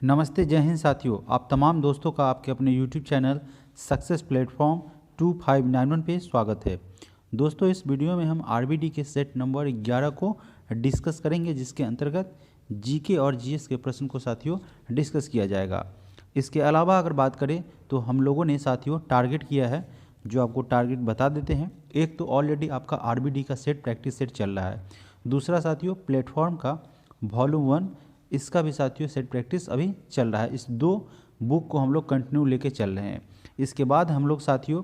नमस्ते, जय हिंद साथियों। आप तमाम दोस्तों का आपके अपने YouTube चैनल सक्सेस प्लेटफॉर्म 2591 पे स्वागत है। दोस्तों, इस वीडियो में हम आरबीडी के सेट नंबर 11 को डिस्कस करेंगे, जिसके अंतर्गत जीके और जीएस के प्रश्न को साथियों डिस्कस किया जाएगा। इसके अलावा अगर बात करें तो हम लोगों ने साथियों टारगेट किया है, जो आपको टारगेट बता देते हैं। एक तो ऑलरेडी आपका आरबीडी का सेट प्रैक्टिस सेट चल रहा है। दूसरा साथियों प्लेटफॉर्म का वॉल्यूम 1, इसका भी साथियों सेट प्रैक्टिस अभी चल रहा है। इस दो बुक को हम लोग कंटिन्यू लेके चल रहे हैं। इसके बाद हम लोग साथियों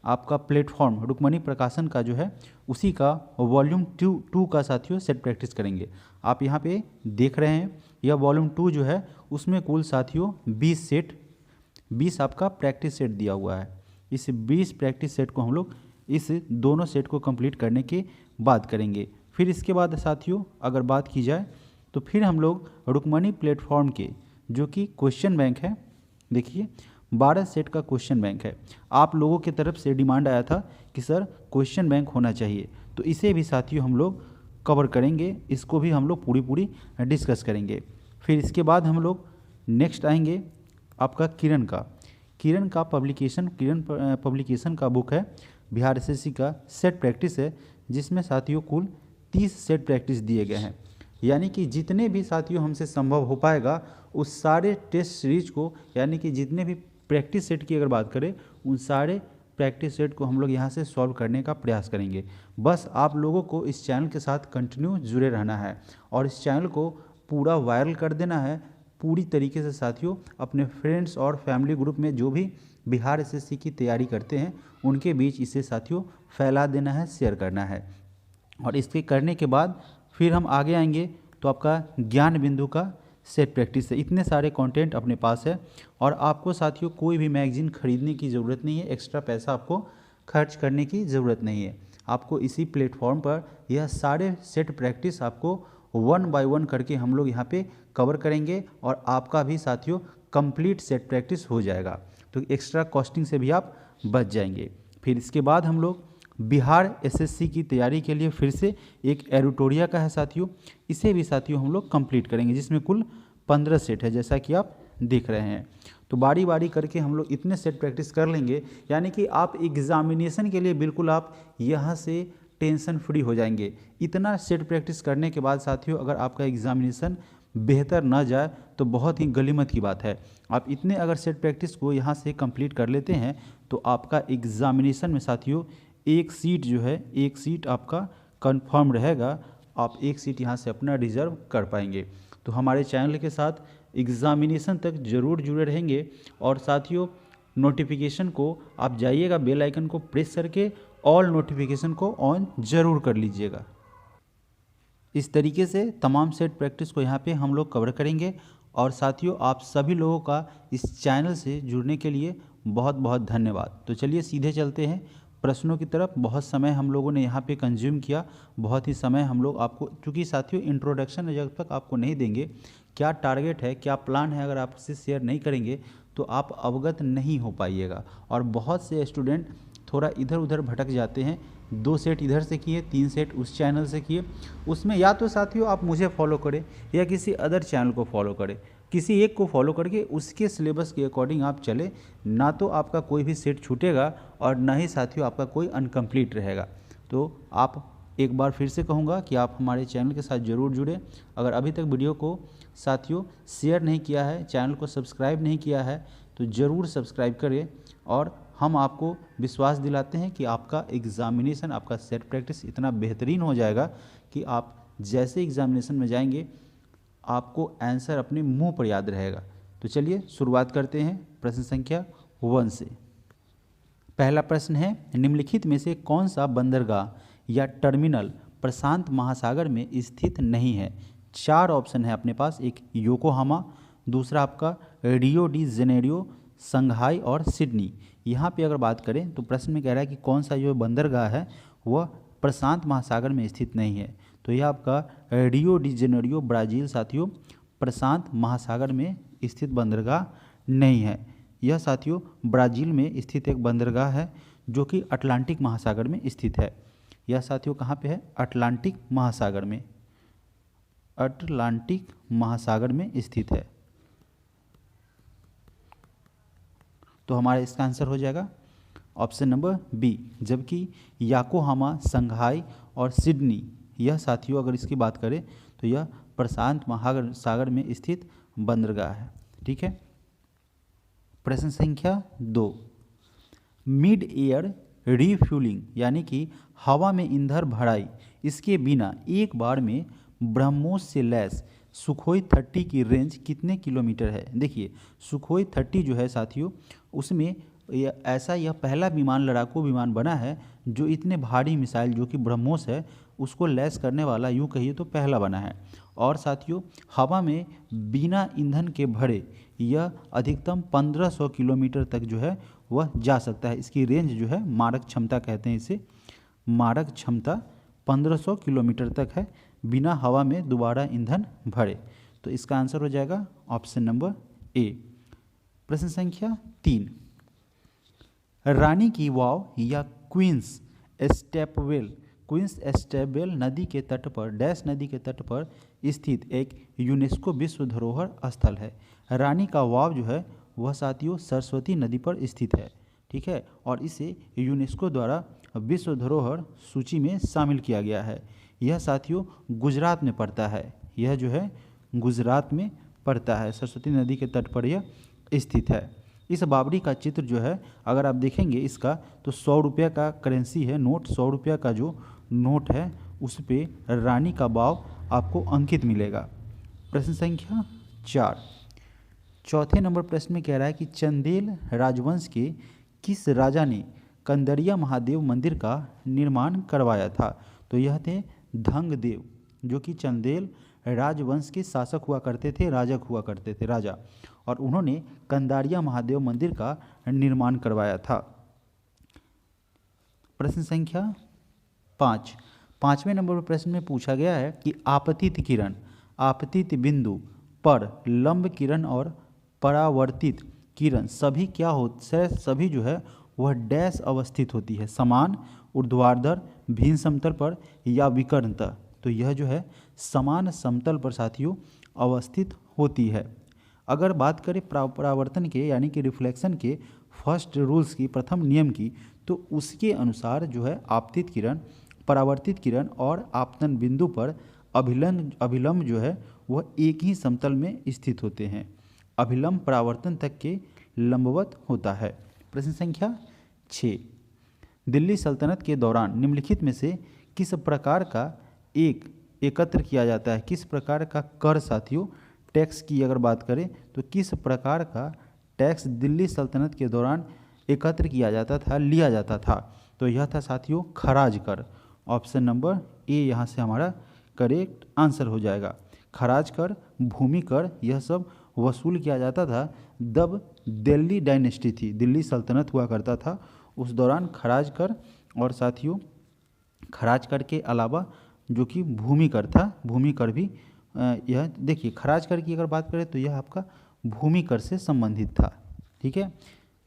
आपका प्लेटफॉर्म रुक्मणी प्रकाशन का जो है उसी का वॉल्यूम 2 का साथियों सेट प्रैक्टिस करेंगे। आप यहाँ पे देख रहे हैं यह वॉल्यूम 2 जो है उसमें कुल साथियों 20 आपका प्रैक्टिस सेट दिया हुआ है। इस 20 प्रैक्टिस सेट को हम लोग इस दोनों सेट को कंप्लीट करने के बाद करेंगे। फिर इसके बाद साथियों अगर बात की जाए तो फिर हम लोग रुक्मणी प्लेटफॉर्म के जो कि क्वेश्चन बैंक है, देखिए 12 सेट का क्वेश्चन बैंक है। आप लोगों की तरफ से डिमांड आया था कि सर क्वेश्चन बैंक होना चाहिए, तो इसे भी साथियों हम लोग कवर करेंगे। इसको भी हम लोग पूरी डिस्कस करेंगे। फिर इसके बाद हम लोग नेक्स्ट आएंगे आपका किरण पब्लिकेशन का बुक है, बिहार एसएससी का सेट प्रैक्टिस है, जिसमें साथियों कुल 30 सेट प्रैक्टिस दिए गए हैं। यानी कि जितने भी साथियों हमसे संभव हो पाएगा उस सारे टेस्ट सीरीज को, यानी कि जितने भी प्रैक्टिस सेट की अगर बात करें उन सारे प्रैक्टिस सेट को हम लोग यहाँ से सॉल्व करने का प्रयास करेंगे। बस आप लोगों को इस चैनल के साथ कंटिन्यू जुड़े रहना है और इस चैनल को पूरा वायरल कर देना है पूरी तरीके से साथियों। अपने फ्रेंड्स और फैमिली ग्रुप में जो भी बिहार एसएससी की तैयारी करते हैं उनके बीच इसे साथियों फैला देना है, शेयर करना है। और इसके करने के बाद फिर हम आगे आएंगे तो आपका ज्ञान बिंदु का सेट प्रैक्टिस है। इतने सारे कंटेंट अपने पास है और आपको साथियों कोई भी मैगजीन खरीदने की ज़रूरत नहीं है, एक्स्ट्रा पैसा आपको खर्च करने की ज़रूरत नहीं है। आपको इसी प्लेटफॉर्म पर यह सारे सेट प्रैक्टिस आपको 1 बाय 1 करके हम लोग यहाँ पे कवर करेंगे और आपका भी साथियों कंप्लीट सेट प्रैक्टिस हो जाएगा, तो एक्स्ट्रा कॉस्टिंग से भी आप बच जाएंगे। फिर इसके बाद हम लोग बिहार एसएससी की तैयारी के लिए फिर से एक एडिटोरिया का है साथियों, इसे भी साथियों हम लोग कंप्लीट करेंगे, जिसमें कुल 15 सेट है जैसा कि आप देख रहे हैं। तो बारी बारी करके हम लोग इतने सेट प्रैक्टिस कर लेंगे, यानी कि आप एग्जामिनेशन के लिए बिल्कुल आप यहाँ से टेंशन फ्री हो जाएंगे। इतना सेट प्रैक्टिस करने के बाद साथियों अगर आपका एग्जामिनेशन बेहतर ना जाए तो बहुत ही गलीमत की बात है। आप इतने अगर सेट प्रैक्टिस को यहाँ से कंप्लीट कर लेते हैं तो आपका एग्जामिनेशन में साथियों एक सीट जो है, एक सीट आपका कंफर्म रहेगा। आप एक सीट यहाँ से अपना रिजर्व कर पाएंगे। तो हमारे चैनल के साथ एग्जामिनेशन तक ज़रूर जुड़े रहेंगे और साथियों नोटिफिकेशन को आप जाइएगा बेल आइकन को प्रेस करके ऑल नोटिफिकेशन को ऑन ज़रूर कर लीजिएगा। इस तरीके से तमाम सेट प्रैक्टिस को यहाँ पे हम लोग कवर करेंगे। और साथियों आप सभी लोगों का इस चैनल से जुड़ने के लिए बहुत बहुत धन्यवाद। तो चलिए सीधे चलते हैं प्रश्नों की तरफ। बहुत समय हम लोगों ने यहाँ पे कंज्यूम किया, बहुत ही समय हम लोग आपको, चूँकि साथियों इंट्रोडक्शन जब तक आपको नहीं देंगे, क्या टारगेट है क्या प्लान है, अगर आप इससे शेयर नहीं करेंगे तो आप अवगत नहीं हो पाइएगा। और बहुत से स्टूडेंट थोड़ा इधर उधर भटक जाते हैं, 2 सेट इधर से किए, 3 सेट उस चैनल से किए। उसमें या तो साथियों आप मुझे फॉलो करें या किसी अदर चैनल को फॉलो करें, किसी एक को फॉलो करके उसके सिलेबस के अकॉर्डिंग आप चले, ना तो आपका कोई भी सेट छूटेगा और ना ही साथियों आपका कोई अनकम्प्लीट रहेगा। तो आप एक बार फिर से कहूँगा कि आप हमारे चैनल के साथ ज़रूर जुड़ें। अगर अभी तक वीडियो को साथियों शेयर नहीं किया है, चैनल को सब्सक्राइब नहीं किया है तो ज़रूर सब्सक्राइब करें। और हम आपको विश्वास दिलाते हैं कि आपका एग्ज़ामिनेशन, आपका सेट प्रैक्टिस इतना बेहतरीन हो जाएगा कि आप जैसे एग्ज़ामिनेशन में जाएंगे आपको आंसर अपने मुंह पर याद रहेगा। तो चलिए शुरुआत करते हैं प्रश्न संख्या 1 से। पहला प्रश्न है, निम्नलिखित में से कौन सा बंदरगाह या टर्मिनल प्रशांत महासागर में स्थित नहीं है। 4 ऑप्शन है अपने पास, एक योकोहामा, दूसरा आपका रियो डी जेनेरियो, संघाई और सिडनी। यहाँ पे अगर बात करें तो प्रश्न में कह रहा है कि कौन सा जो बंदरगाह है वह प्रशांत महासागर में स्थित नहीं है। तो यह आपका रियो डी जेनेरियो ब्राज़ील साथियों प्रशांत महासागर में स्थित बंदरगाह नहीं है। यह साथियों ब्राज़ील में स्थित एक बंदरगाह है जो कि अटलांटिक महासागर में स्थित है। यह साथियों कहाँ पे है, अटलांटिक महासागर में, अटलांटिक महासागर में स्थित है। तो हमारा इसका आंसर हो जाएगा ऑप्शन नंबर बी। जबकि याकोहामा, संघाई और सिडनी, यह साथियों अगर इसकी बात करें तो यह प्रशांत महासागर सागर में स्थित बंदरगाह है। ठीक है। प्रश्न संख्या 2, मिड एयर रिफ्यूलिंग यानी कि हवा में ईंधन भराई इसके बिना एक बार में ब्रह्मोस से लैस सुखोई 30 की रेंज कितने किलोमीटर है। देखिए सुखोई 30 जो है साथियों, उसमें यह पहला विमान, लड़ाकू विमान बना है जो इतने भारी मिसाइल जो कि ब्रह्मोस है उसको लैस करने वाला, यूँ कहिए तो पहला बना है। और साथियों हवा में बिना ईंधन के भरे यह अधिकतम 1500 किलोमीटर तक जो है वह जा सकता है। इसकी रेंज जो है, मारक क्षमता कहते हैं इसे, मारक क्षमता 1500 किलोमीटर तक है बिना हवा में दोबारा ईंधन भरे। तो इसका आंसर हो जाएगा ऑप्शन नंबर ए। प्रश्न संख्या 3, रानी की वाव या क्वींस स्टेपवेल नदी के तट पर डैश नदी के तट पर स्थित एक यूनेस्को विश्व धरोहर स्थल है। रानी का वाव जो है वह साथियों सरस्वती नदी पर स्थित है। ठीक है। और इसे यूनेस्को द्वारा विश्व धरोहर सूची में शामिल किया गया है। यह साथियों गुजरात में पड़ता है। यह जो है गुजरात में पड़ता है, सरस्वती नदी के तट पर यह स्थित है। इस बावड़ी का चित्र जो है अगर आप देखेंगे इसका तो 100 रुपये का करेंसी है नोट, 100 रुपये का जो नोट है उस पे रानी का वाव आपको अंकित मिलेगा। प्रश्न संख्या 4, चौथे नंबर प्रश्न में कह रहा है कि चंदेल राजवंश के किस राजा ने कंदरिया महादेव मंदिर का निर्माण करवाया था। तो यह थे धंगदेव, जो कि चंदेल राजवंश के शासक हुआ करते थे, राजा, और उन्होंने कंदारिया महादेव मंदिर का निर्माण करवाया था। प्रश्न संख्या 5, पाँचवें नंबर प्रश्न में पूछा गया है कि आपतित किरण, आपतित बिंदु पर लंब किरण और परावर्तित किरण सभी क्या होते हैं, सभी जो है वह डैश अवस्थित होती है, समान, ऊर्ध्वाधर, भिन्न समतल पर या विकर्णतः। तो यह जो है समान समतल पर साथियों अवस्थित होती है। अगर बात करें परावर्तन के यानी कि रिफ्लेक्शन के फर्स्ट रूल्स की, प्रथम नियम की, तो उसके अनुसार जो है आपतित किरण, परावर्तित किरण और आपतन बिंदु पर अभिलंब जो है वह एक ही समतल में स्थित होते हैं। अभिलंब परावर्तन तक के लंबवत होता है। प्रश्न संख्या 6, दिल्ली सल्तनत के दौरान निम्नलिखित में से किस प्रकार का एकत्र किया जाता है, किस प्रकार का कर साथियों, टैक्स की अगर बात करें तो किस प्रकार का टैक्स दिल्ली सल्तनत के दौरान एकत्र किया जाता था, लिया जाता था। तो यह था साथियों खराज कर। ऑप्शन नंबर ए यहाँ से हमारा करेक्ट आंसर हो जाएगा। खराज कर, भूमि कर, यह सब वसूल किया जाता था जब दिल्ली डायनेस्टी थी, दिल्ली सल्तनत हुआ करता था, उस दौरान खराज कर और साथियों खराज कर के अलावा जो कि भूमि कर था, भूमि कर भी यह देखिए खराज कर की अगर बात करें तो यह आपका भूमि कर से संबंधित था। ठीक है,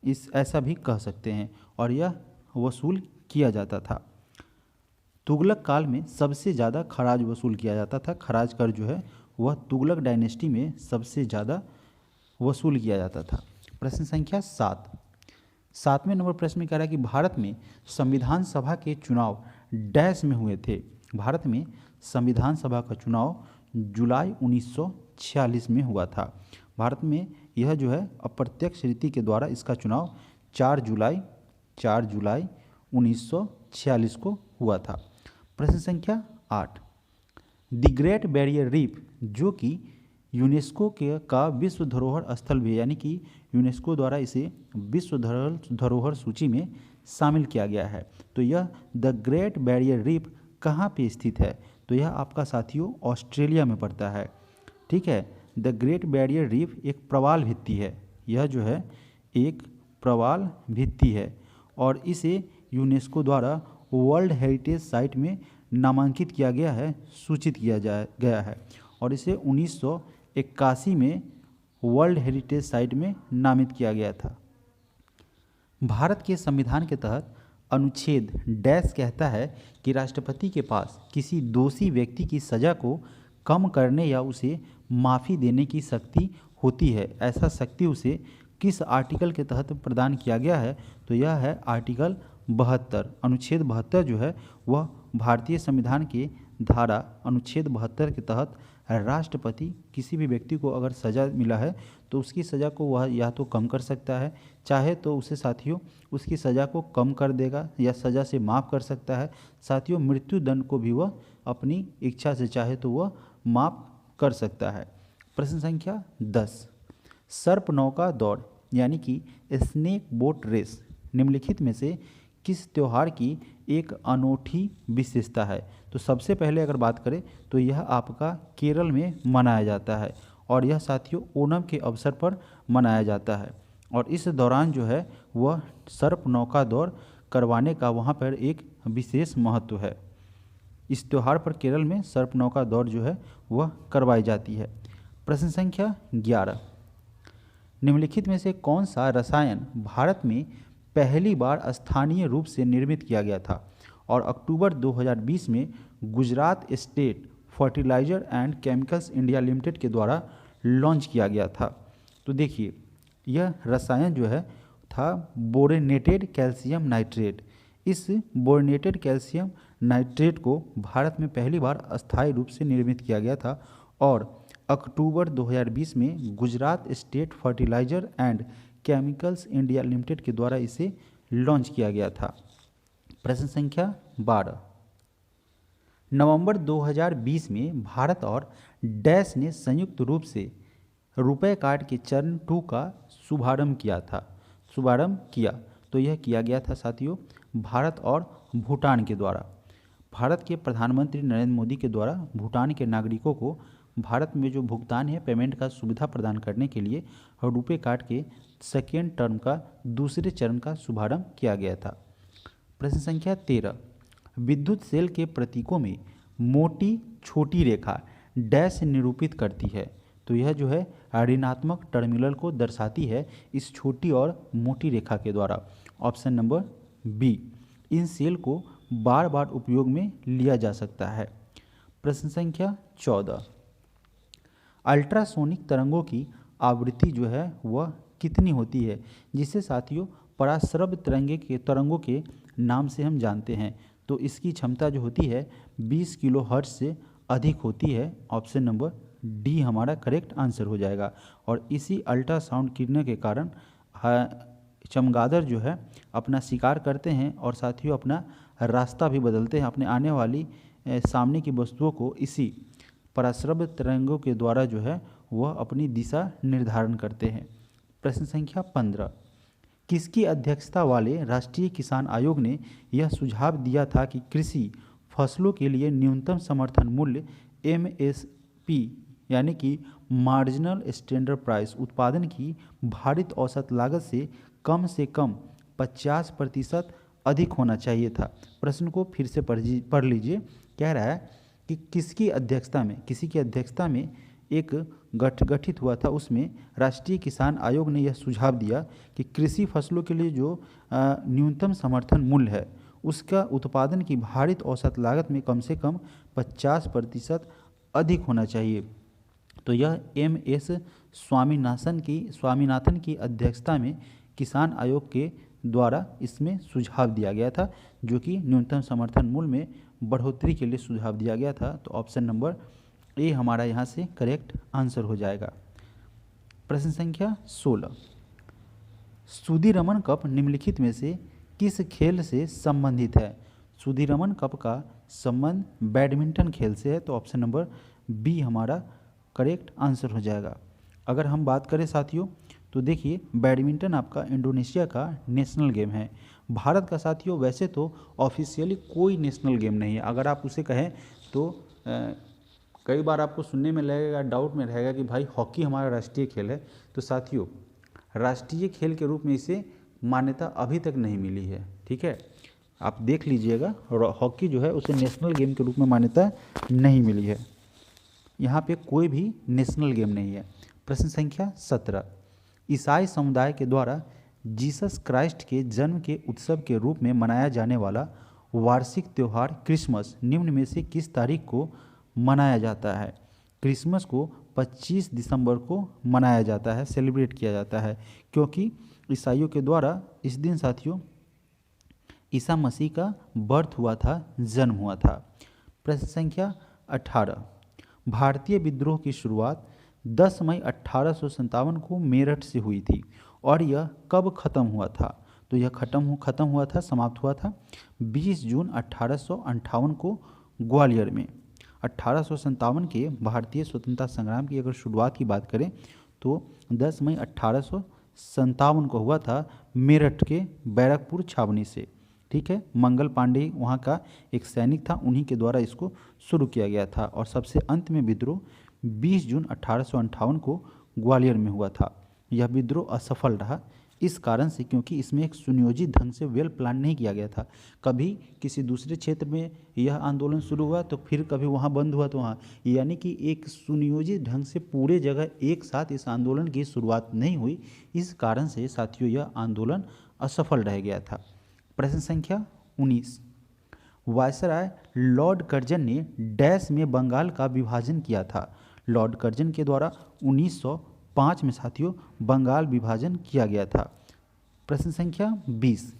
इस ऐसा भी कह सकते हैं, और यह वसूल किया जाता था। तुगलक काल में सबसे ज़्यादा खराज वसूल किया जाता था। खराज कर जो है वह तुगलक डायनेस्टी में सबसे ज़्यादा वसूल किया जाता था। प्रश्न संख्या 7, सातवें नंबर प्रश्न में कह रहा है कि भारत में संविधान सभा के चुनाव डैश में हुए थे। भारत में संविधान सभा का चुनाव जुलाई 1946 में हुआ था। भारत में यह जो है अप्रत्यक्ष रीति के द्वारा इसका चुनाव 4 जुलाई 1946 को हुआ था। प्रश्न संख्या 8, द ग्रेट बैरियर रीफ जो कि यूनेस्को का विश्व धरोहर स्थल भी, यानी कि यूनेस्को द्वारा इसे विश्व धरोहर सूची में शामिल किया गया है। तो यह द ग्रेट बैरियर रीफ कहाँ पे स्थित है, तो यह आपका साथियों ऑस्ट्रेलिया में पड़ता है। ठीक है, द ग्रेट बैरियर रीफ एक प्रवाल भित्ति है, यह जो है एक प्रवाल भित्ति है और इसे यूनेस्को द्वारा वर्ल्ड हेरिटेज साइट में नामांकित किया गया है, सूचित किया गया है और इसे 1981 में वर्ल्ड हेरिटेज साइट में नामित किया गया था। भारत के संविधान के तहत अनुच्छेद डैश कहता है कि राष्ट्रपति के पास किसी दोषी व्यक्ति की सज़ा को कम करने या उसे माफ़ी देने की शक्ति होती है। ऐसा शक्ति उसे किस आर्टिकल के तहत प्रदान किया गया है? तो यह है आर्टिकल 72। अनुच्छेद 72 जो है वह भारतीय संविधान के धारा अनुच्छेद 72 के तहत राष्ट्रपति किसी भी व्यक्ति को अगर सज़ा मिला है तो उसकी सज़ा को वह या तो कम कर सकता है, चाहे तो उसे साथियों उसकी सज़ा को कम कर देगा या सज़ा से माफ़ कर सकता है। साथियों मृत्यु दंड को भी वह अपनी इच्छा से चाहे तो वह माफ़ कर सकता है। प्रश्न संख्या 10, सर्प नौका दौड़ यानी कि स्नेक बोट रेस निम्नलिखित में से किस त्योहार की एक अनूठी विशेषता है? तो सबसे पहले अगर बात करें तो यह आपका केरल में मनाया जाता है और यह साथियों ओणम के अवसर पर मनाया जाता है और इस दौरान जो है वह सर्प नौका दौड़ करवाने का वहाँ पर एक विशेष महत्व है। इस त्यौहार पर केरल में सर्प नौका दौड़ जो है वह करवाई जाती है। प्रश्न संख्या 11, निम्नलिखित में से कौन सा रसायन भारत में पहली बार स्थानीय रूप से निर्मित किया गया था और अक्टूबर 2020 में Gujarat state fertilizer and chemicals India limited के द्वारा लॉन्च किया गया था? तो देखिए यह रसायन जो है था बोरेनेटेड कैल्शियम नाइट्रेट। इस बोरेनेटेड कैल्शियम नाइट्रेट को भारत में पहली बार अस्थायी रूप से निर्मित किया गया था और अक्टूबर 2020 में Gujarat state fertilizer and chemicals India limited के द्वारा इसे लॉन्च किया गया था। प्रश्न संख्या 12, नवंबर 2020 में भारत और डैश ने संयुक्त रूप से रुपए कार्ड के चरण 2 का शुभारंभ किया। तो यह किया गया था साथियों भारत और भूटान के द्वारा। भारत के प्रधानमंत्री नरेंद्र मोदी के द्वारा भूटान के नागरिकों को भारत में जो भुगतान है पेमेंट का सुविधा प्रदान करने के लिए रुपए कार्ड के सेकेंड टर्म का दूसरे चरण का शुभारंभ किया गया था। प्रश्न संख्या 13, विद्युत सेल के प्रतीकों में मोटी छोटी रेखा डैश से निरूपित करती है? तो यह जो है ऋणात्मक टर्मिनल को दर्शाती है इस छोटी और मोटी रेखा के द्वारा। ऑप्शन नंबर बी, इन सेल को बार बार उपयोग में लिया जा सकता है। प्रश्न संख्या 14, अल्ट्रासोनिक तरंगों की आवृत्ति जो है वह कितनी होती है, जिसे साथियों पराश्रव्य तरंगों के नाम से हम जानते हैं? तो इसकी क्षमता जो होती है 20 किलो हर्ट्ज से अधिक होती है। ऑप्शन नंबर डी हमारा करेक्ट आंसर हो जाएगा। और इसी अल्ट्रासाउंड किरणों के कारण चमगादड़ जो है अपना शिकार करते हैं और साथियों अपना रास्ता भी बदलते हैं, अपने आने वाली सामने की वस्तुओं को इसी पराश्रव्य तरंगों के द्वारा जो है वह अपनी दिशा निर्धारण करते हैं। प्रश्न संख्या 15, किसकी अध्यक्षता वाले राष्ट्रीय किसान आयोग ने यह सुझाव दिया था कि कृषि फसलों के लिए न्यूनतम समर्थन मूल्य MSP यानी कि मार्जिनल स्टैंडर्ड प्राइस उत्पादन की भारित औसत लागत से कम 50% अधिक होना चाहिए था? प्रश्न को फिर से पढ़ लीजिए। कह रहा है कि किसी की अध्यक्षता में एक गठित हुआ था, उसमें राष्ट्रीय किसान आयोग ने यह सुझाव दिया कि कृषि फसलों के लिए जो न्यूनतम समर्थन मूल्य है उसका उत्पादन की भारित औसत लागत में कम से कम 50% अधिक होना चाहिए। तो यह MS स्वामीनाथन की अध्यक्षता में किसान आयोग के द्वारा इसमें सुझाव दिया गया था, जो कि न्यूनतम समर्थन मूल्य में बढ़ोतरी के लिए सुझाव दिया गया था। तो ऑप्शन नंबर ए हमारा यहाँ से करेक्ट आंसर हो जाएगा। प्रश्न संख्या 16, सुदीरमन कप निम्नलिखित में से किस खेल से संबंधित है? सुदीरमन कप का संबंध बैडमिंटन खेल से है। तो ऑप्शन नंबर बी हमारा करेक्ट आंसर हो जाएगा। अगर हम बात करें साथियों तो देखिए बैडमिंटन आपका इंडोनेशिया का नेशनल गेम है। भारत का साथियों वैसे तो ऑफिशियली कोई नेशनल गेम नहीं है। अगर आप उसे कहें तो कई बार आपको सुनने में लगेगा, डाउट में रहेगा कि भाई हॉकी हमारा राष्ट्रीय खेल है। तो साथियों राष्ट्रीय खेल के रूप में इसे मान्यता अभी तक नहीं मिली है। ठीक है, आप देख लीजिएगा, हॉकी जो है उसे नेशनल गेम के रूप में मान्यता नहीं मिली है। यहाँ पे कोई भी नेशनल गेम नहीं है। प्रश्न संख्या 17, ईसाई समुदाय के द्वारा जीसस क्राइस्ट के जन्म के उत्सव के रूप में मनाया जाने वाला वार्षिक त्यौहार क्रिसमस निम्न में से किस तारीख को मनाया जाता है? क्रिसमस को 25 दिसंबर को मनाया जाता है, सेलिब्रेट किया जाता है, क्योंकि ईसाइयों के द्वारा इस दिन साथियों ईसा मसीह का बर्थ हुआ था, जन्म हुआ था। प्रश्न संख्या 18, भारतीय विद्रोह की शुरुआत 10 मई 1857 को मेरठ से हुई थी और यह कब खत्म हुआ था? तो यह खत्म हुआ था, समाप्त हुआ था 20 जून 1858 को ग्वालियर में। 1857 के भारतीय स्वतंत्रता संग्राम की अगर शुरुआत की बात करें तो 10 मई 1857 को हुआ था मेरठ के बैरकपुर छावनी से। ठीक है, मंगल पांडे वहाँ का एक सैनिक था, उन्हीं के द्वारा इसको शुरू किया गया था और सबसे अंत में विद्रोह 20 जून 1858 को ग्वालियर में हुआ था। यह विद्रोह असफल रहा इस कारण से क्योंकि इसमें एक सुनियोजित ढंग से वेल प्लान नहीं किया गया था। कभी किसी दूसरे क्षेत्र में यह आंदोलन शुरू हुआ तो फिर कभी वहाँ बंद हुआ तो वहाँ, यानी कि एक सुनियोजित ढंग से पूरे जगह एक साथ इस आंदोलन की शुरुआत नहीं हुई। इस कारण से साथियों यह आंदोलन असफल रह गया था। प्रश्न संख्या 19, वायसराय लॉर्ड कर्जन ने डैश में बंगाल का विभाजन किया था। लॉर्ड कर्जन के द्वारा 1905 में साथियों बंगाल विभाजन किया गया था। प्रश्न संख्या 20,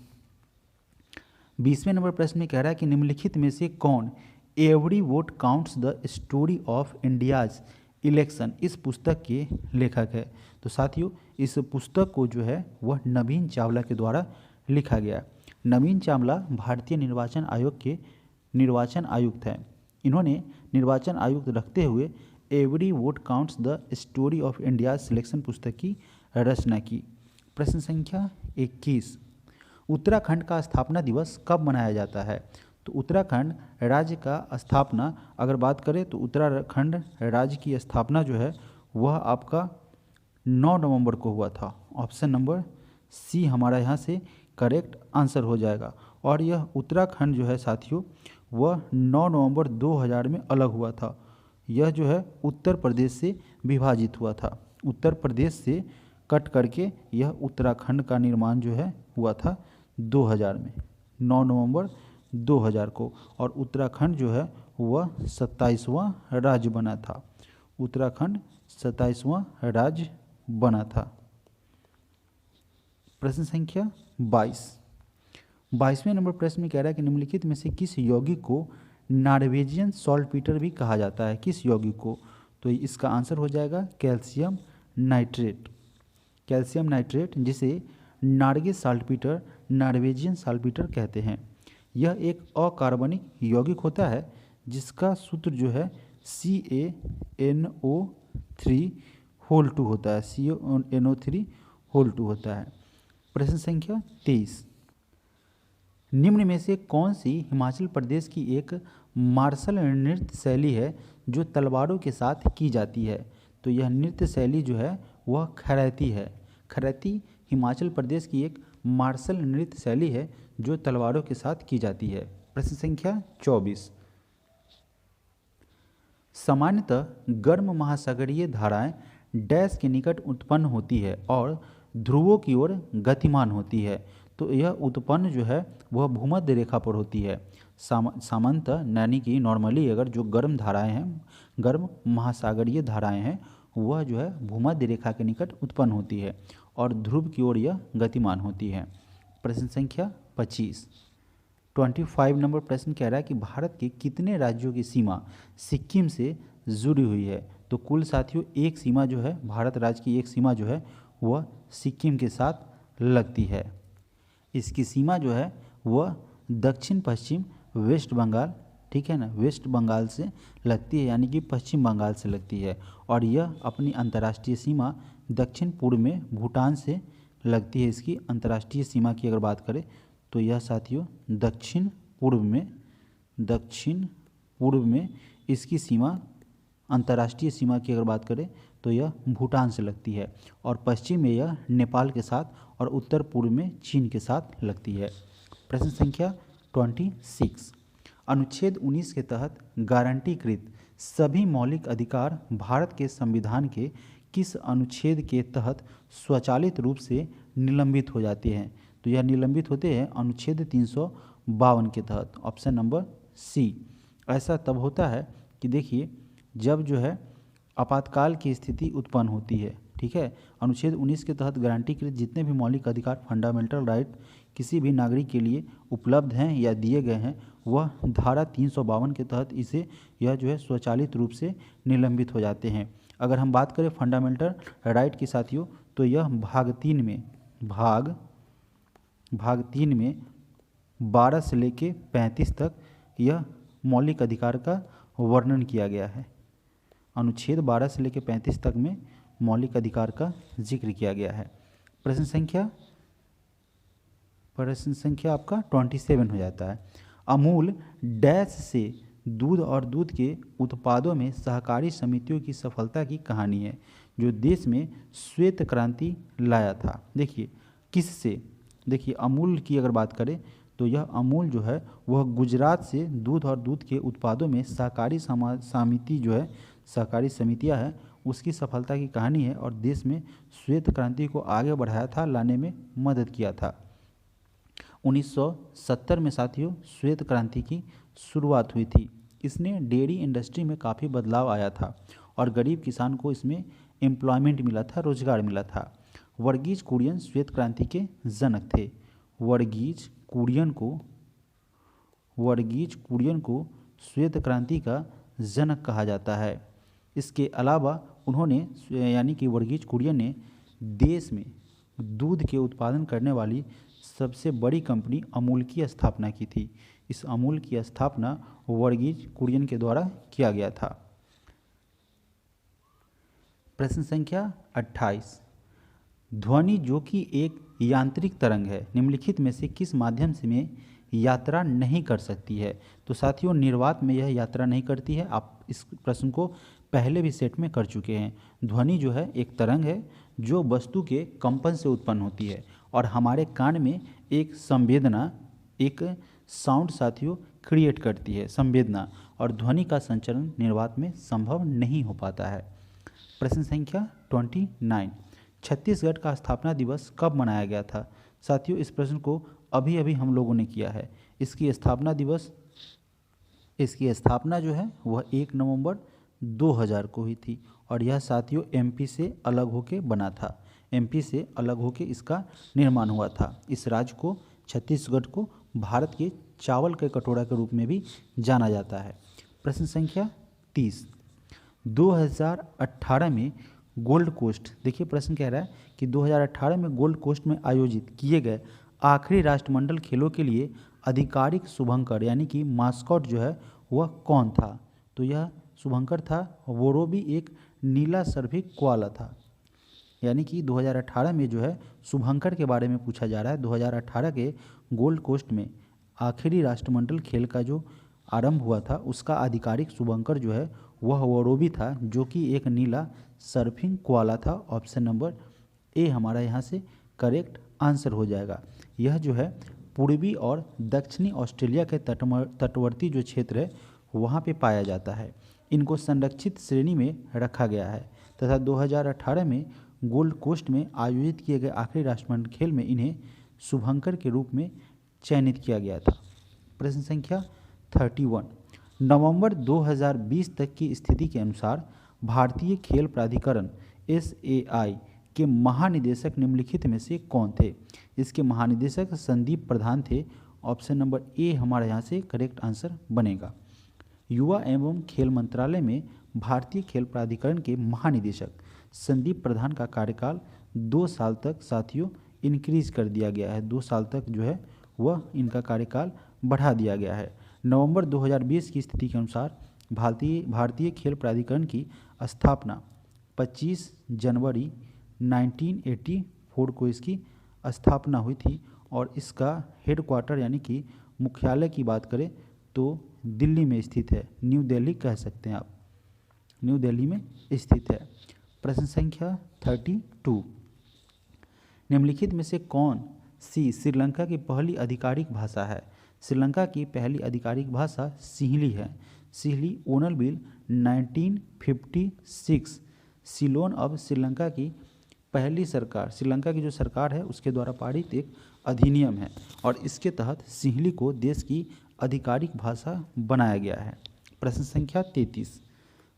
20वें नंबर प्रश्न में कह रहा है कि निम्नलिखित में से कौन every vote counts the story of India's election इस पुस्तक के लेखक है? तो साथियों इस पुस्तक को जो है वह नवीन चावला के द्वारा लिखा गया। नवीन चावला भारतीय निर्वाचन आयोग के निर्वाचन आयुक्त हैं। इन्होंने निर्वाचन आयुक्त रखते हुए every vote counts the story of India selection पुस्तक की रचना की। प्रश्न संख्या 21, उत्तराखंड का स्थापना दिवस कब मनाया जाता है? तो उत्तराखंड राज्य का स्थापना अगर बात करें तो उत्तराखंड राज्य की स्थापना जो है वह आपका 9 नवंबर को हुआ था। ऑप्शन नंबर सी हमारा यहाँ से करेक्ट आंसर हो जाएगा। और यह उत्तराखंड जो है साथियों वह 9 नवंबर 2000 में अलग हुआ था। यह जो है उत्तर प्रदेश से विभाजित हुआ था। उत्तर प्रदेश से कट करके यह उत्तराखंड का निर्माण जो है हुआ था 2000 में, 9 नवंबर 2000 को। और उत्तराखंड जो है वह 27वां राज्य बना था। उत्तराखंड 27वां राज्य बना था। प्रश्न संख्या 22, 22वें नंबर प्रश्न में कह रहा है कि निम्नलिखित में से किस यौगिक को नॉर्वेजियन सॉल्टपीटर भी कहा जाता है? किस यौगिक को? तो इसका आंसर हो जाएगा कैल्शियम नाइट्रेट। कैल्शियम नाइट्रेट जिसे नॉर्गे साल्टपीटर, नॉर्वेजियन साल्टपीटर कहते हैं। यह एक अकार्बनिक यौगिक होता है जिसका सूत्र जो है CaNO3 होल 2 होता है। CaNO3 होल 2 होता है। प्रश्न संख्या 23, निम्न में से कौन सी हिमाचल प्रदेश की एक मार्शल नृत्य शैली है जो तलवारों के साथ की जाती है? तो यह नृत्य शैली जो है वह खरैती है। खरैती हिमाचल प्रदेश की एक मार्शल नृत्य शैली है जो तलवारों के साथ की जाती है। प्रश्न संख्या 24, सामान्यतः गर्म महासागरीय धाराएं डैश के निकट उत्पन्न होती है और ध्रुवों की ओर गतिमान होती है। तो यह उत्पन्न जो है वह भूमध्य रेखा पर होती है। सामान्यतः यानी कि नॉर्मली अगर जो गर्म धाराएं हैं, गर्म महासागरीय धाराएं हैं, वह जो है भूमध्य रेखा के निकट उत्पन्न होती है और ध्रुव की ओर यह गतिमान होती है। प्रश्न संख्या 25, 25 नंबर प्रश्न कह रहा है कि भारत के कितने राज्यों की सीमा सिक्किम से जुड़ी हुई है? तो कुल साथियों एक सीमा जो है, भारत राज्य की एक सीमा जो है वह सिक्किम के साथ लगती है। इसकी सीमा जो है वह दक्षिण पश्चिम वेस्ट बंगाल, ठीक है ना, वेस्ट बंगाल से लगती है, यानी कि पश्चिम बंगाल से लगती है। और यह अपनी अंतर्राष्ट्रीय सीमा दक्षिण पूर्व में भूटान से लगती है। इसकी अंतर्राष्ट्रीय सीमा की अगर बात करें तो यह साथियों दक्षिण पूर्व में इसकी सीमा, अंतर्राष्ट्रीय सीमा की अगर बात करें तो यह भूटान से लगती है और पश्चिम में यह नेपाल के साथ और उत्तर पूर्व में चीन के साथ लगती है। प्रश्न संख्या 26, अनुच्छेद 19 के तहत गारंटीकृत सभी मौलिक अधिकार भारत के संविधान के किस अनुच्छेद के तहत स्वचालित रूप से निलंबित हो जाते हैं? तो यह निलंबित होते हैं अनुच्छेद 352 के तहत। Option number C. ऐसा तब होता है कि देखिए जब जो है आपातकाल की स्थिति उत्पन्न होती है। ठीक है, अनुच्छेद 19 के तहत गारंटीकृत जितने भी मौलिक अधिकार फंडामेंटल राइट किसी भी नागरिक के लिए उपलब्ध हैं या दिए गए हैं, वह धारा 352 के तहत इसे यह जो है स्वचालित रूप से निलंबित हो जाते हैं। अगर हम बात करें फंडामेंटल राइट की साथियों, तो यह भाग 3 में 12 से लेके 35 तक यह मौलिक अधिकार का वर्णन किया गया है। अनुच्छेद 12 से लेकर 35 तक में मौलिक अधिकार का जिक्र किया गया है। प्रश्न संख्या आपका 27 हो जाता है। अमूल डैश से दूध और दूध के उत्पादों में सहकारी समितियों की सफलता की कहानी है, जो देश में श्वेत क्रांति लाया था। देखिए किससे, देखिए अमूल की अगर बात करें तो यह अमूल जो है वह गुजरात से दूध और दूध के उत्पादों में सहकारी समिति जो है, सहकारी समितियां है, उसकी सफलता की कहानी है और देश में श्वेत क्रांति को आगे बढ़ाया था, लाने में मदद किया था। 1970 में साथियों श्वेत क्रांति की शुरुआत हुई थी। इसने डेयरी इंडस्ट्री में काफ़ी बदलाव आया था और गरीब किसान को इसमें एम्प्लॉयमेंट मिला था, रोजगार मिला था। वर्गीज कुरियन श्वेत क्रांति के जनक थे। वर्गीज कुरियन को श्वेत क्रांति का जनक कहा जाता है। इसके अलावा उन्होंने यानी कि वर्गीज कुरियन ने देश में दूध के उत्पादन करने वाली सबसे बड़ी कंपनी अमूल की स्थापना की थी। इस अमूल की स्थापना वर्गीज कुरियन के द्वारा किया गया था। प्रश्न संख्या 28। ध्वनि जो कि एक यांत्रिक तरंग है, निम्नलिखित में से किस माध्यम से में यात्रा नहीं कर सकती है? तो साथियों निर्वात में यह यात्रा नहीं करती है। आप इस प्रश्न को पहले भी सेट में कर चुके हैं। ध्वनि जो है एक तरंग है जो वस्तु के कंपन से उत्पन्न होती है और हमारे कान में एक संवेदना, एक साउंड साथियों क्रिएट करती है, संवेदना, और ध्वनि का संचरण निर्वात में संभव नहीं हो पाता है। प्रश्न संख्या 29। छत्तीसगढ़ का स्थापना दिवस कब मनाया गया था? साथियों इस प्रश्न को अभी अभी हम लोगों ने किया है। इसकी स्थापना जो है वह 1 नवंबर 2000 को हुई थी और यह साथियों एमपी से अलग होके बना था। एमपी से अलग होके इसका निर्माण हुआ था। इस राज्य को, छत्तीसगढ़ को, भारत के चावल के कटोरा के रूप में भी जाना जाता है। प्रश्न संख्या 30। 2018 में गोल्ड कोस्ट, देखिए प्रश्न कह रहा है कि 2018 में गोल्ड कोस्ट में आयोजित किए गए आखिरी राष्ट्रमंडल खेलों के लिए आधिकारिक शुभंकर यानी कि मास्कॉट जो है वह कौन था? तो यह शुभंकर था वोरोबी, एक नीला सर्भिक कोआला था। यानी कि 2018 में जो है शुभंकर के बारे में पूछा जा रहा है। 2018 के गोल्ड कोस्ट में आखिरी राष्ट्रमंडल खेल का जो आरंभ हुआ था उसका आधिकारिक शुभंकर जो है वह वोरोबी था, जो कि एक नीला सर्फिंग कोआला था। ऑप्शन नंबर ए हमारा यहाँ से करेक्ट आंसर हो जाएगा। यह जो है पूर्वी और दक्षिणी ऑस्ट्रेलिया के तटवर्ती जो क्षेत्र है वहाँ पे पाया जाता है। इनको संरक्षित श्रेणी में रखा गया है तथा 2018 में गोल्ड कोस्ट में आयोजित किए गए आखिरी राष्ट्रमंडल खेल में इन्हें शुभंकर के रूप में चयनित किया गया था। प्रश्न संख्या 31। नवंबर 2020 तक की स्थिति के अनुसार भारतीय खेल प्राधिकरण SAI के महानिदेशक निम्नलिखित में से कौन थे? इसके महानिदेशक संदीप प्रधान थे। ऑप्शन नंबर ए हमारे यहाँ से करेक्ट आंसर बनेगा। युवा एवं खेल मंत्रालय में भारतीय खेल प्राधिकरण के महानिदेशक संदीप प्रधान का कार्यकाल 2 साल तक साथियों इंक्रीज कर दिया गया है। 2 साल तक जो है वह इनका कार्यकाल बढ़ा दिया गया है। नवंबर 2020 की स्थिति के अनुसार भारतीय खेल प्राधिकरण की स्थापना 25 जनवरी 1984 को इसकी स्थापना हुई थी और इसका हेडक्वार्टर यानी कि मुख्यालय की बात करें तो दिल्ली में स्थित है। न्यू दिल्ली कह सकते हैं आप, न्यू दिल्ली में स्थित है। प्रश्न संख्या 32। निम्नलिखित में से कौन सी श्रीलंका की पहली आधिकारिक भाषा है? श्रीलंका की पहली आधिकारिक भाषा सिंहली है। सिंहली ओनल बिल 1956 सिलोन अब श्रीलंका की पहली सरकार, श्रीलंका की जो सरकार है उसके द्वारा पारित एक अधिनियम है और इसके तहत सिंहली को देश की आधिकारिक भाषा बनाया गया है। प्रश्न संख्या 33।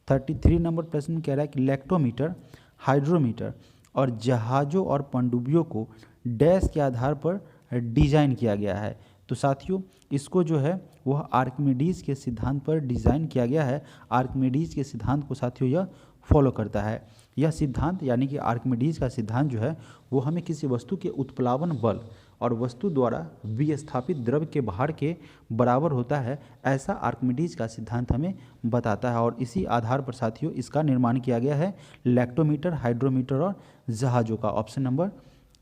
33 नंबर प्रश्न में कह रहा है कि लैक्टोमीटर, हाइड्रोमीटर और जहाज़ों और पनडुब्बियों को डैश के आधार पर डिजाइन किया गया है। तो साथियों इसको जो है वह आर्किमिडीज के सिद्धांत पर डिज़ाइन किया गया है। आर्किमिडीज के सिद्धांत को साथियों यह फॉलो करता है। यह सिद्धांत यानी कि आर्किमिडीज का सिद्धांत जो है वो हमें किसी वस्तु के उत्प्लावन बल और वस्तु द्वारा विस्थापित द्रव के भार के बराबर होता है, ऐसा आर्किमिडीज का सिद्धांत हमें बताता है। और इसी आधार पर साथियों इसका निर्माण किया गया है लैक्टोमीटर, हाइड्रोमीटर और जहाज़ों का। ऑप्शन नंबर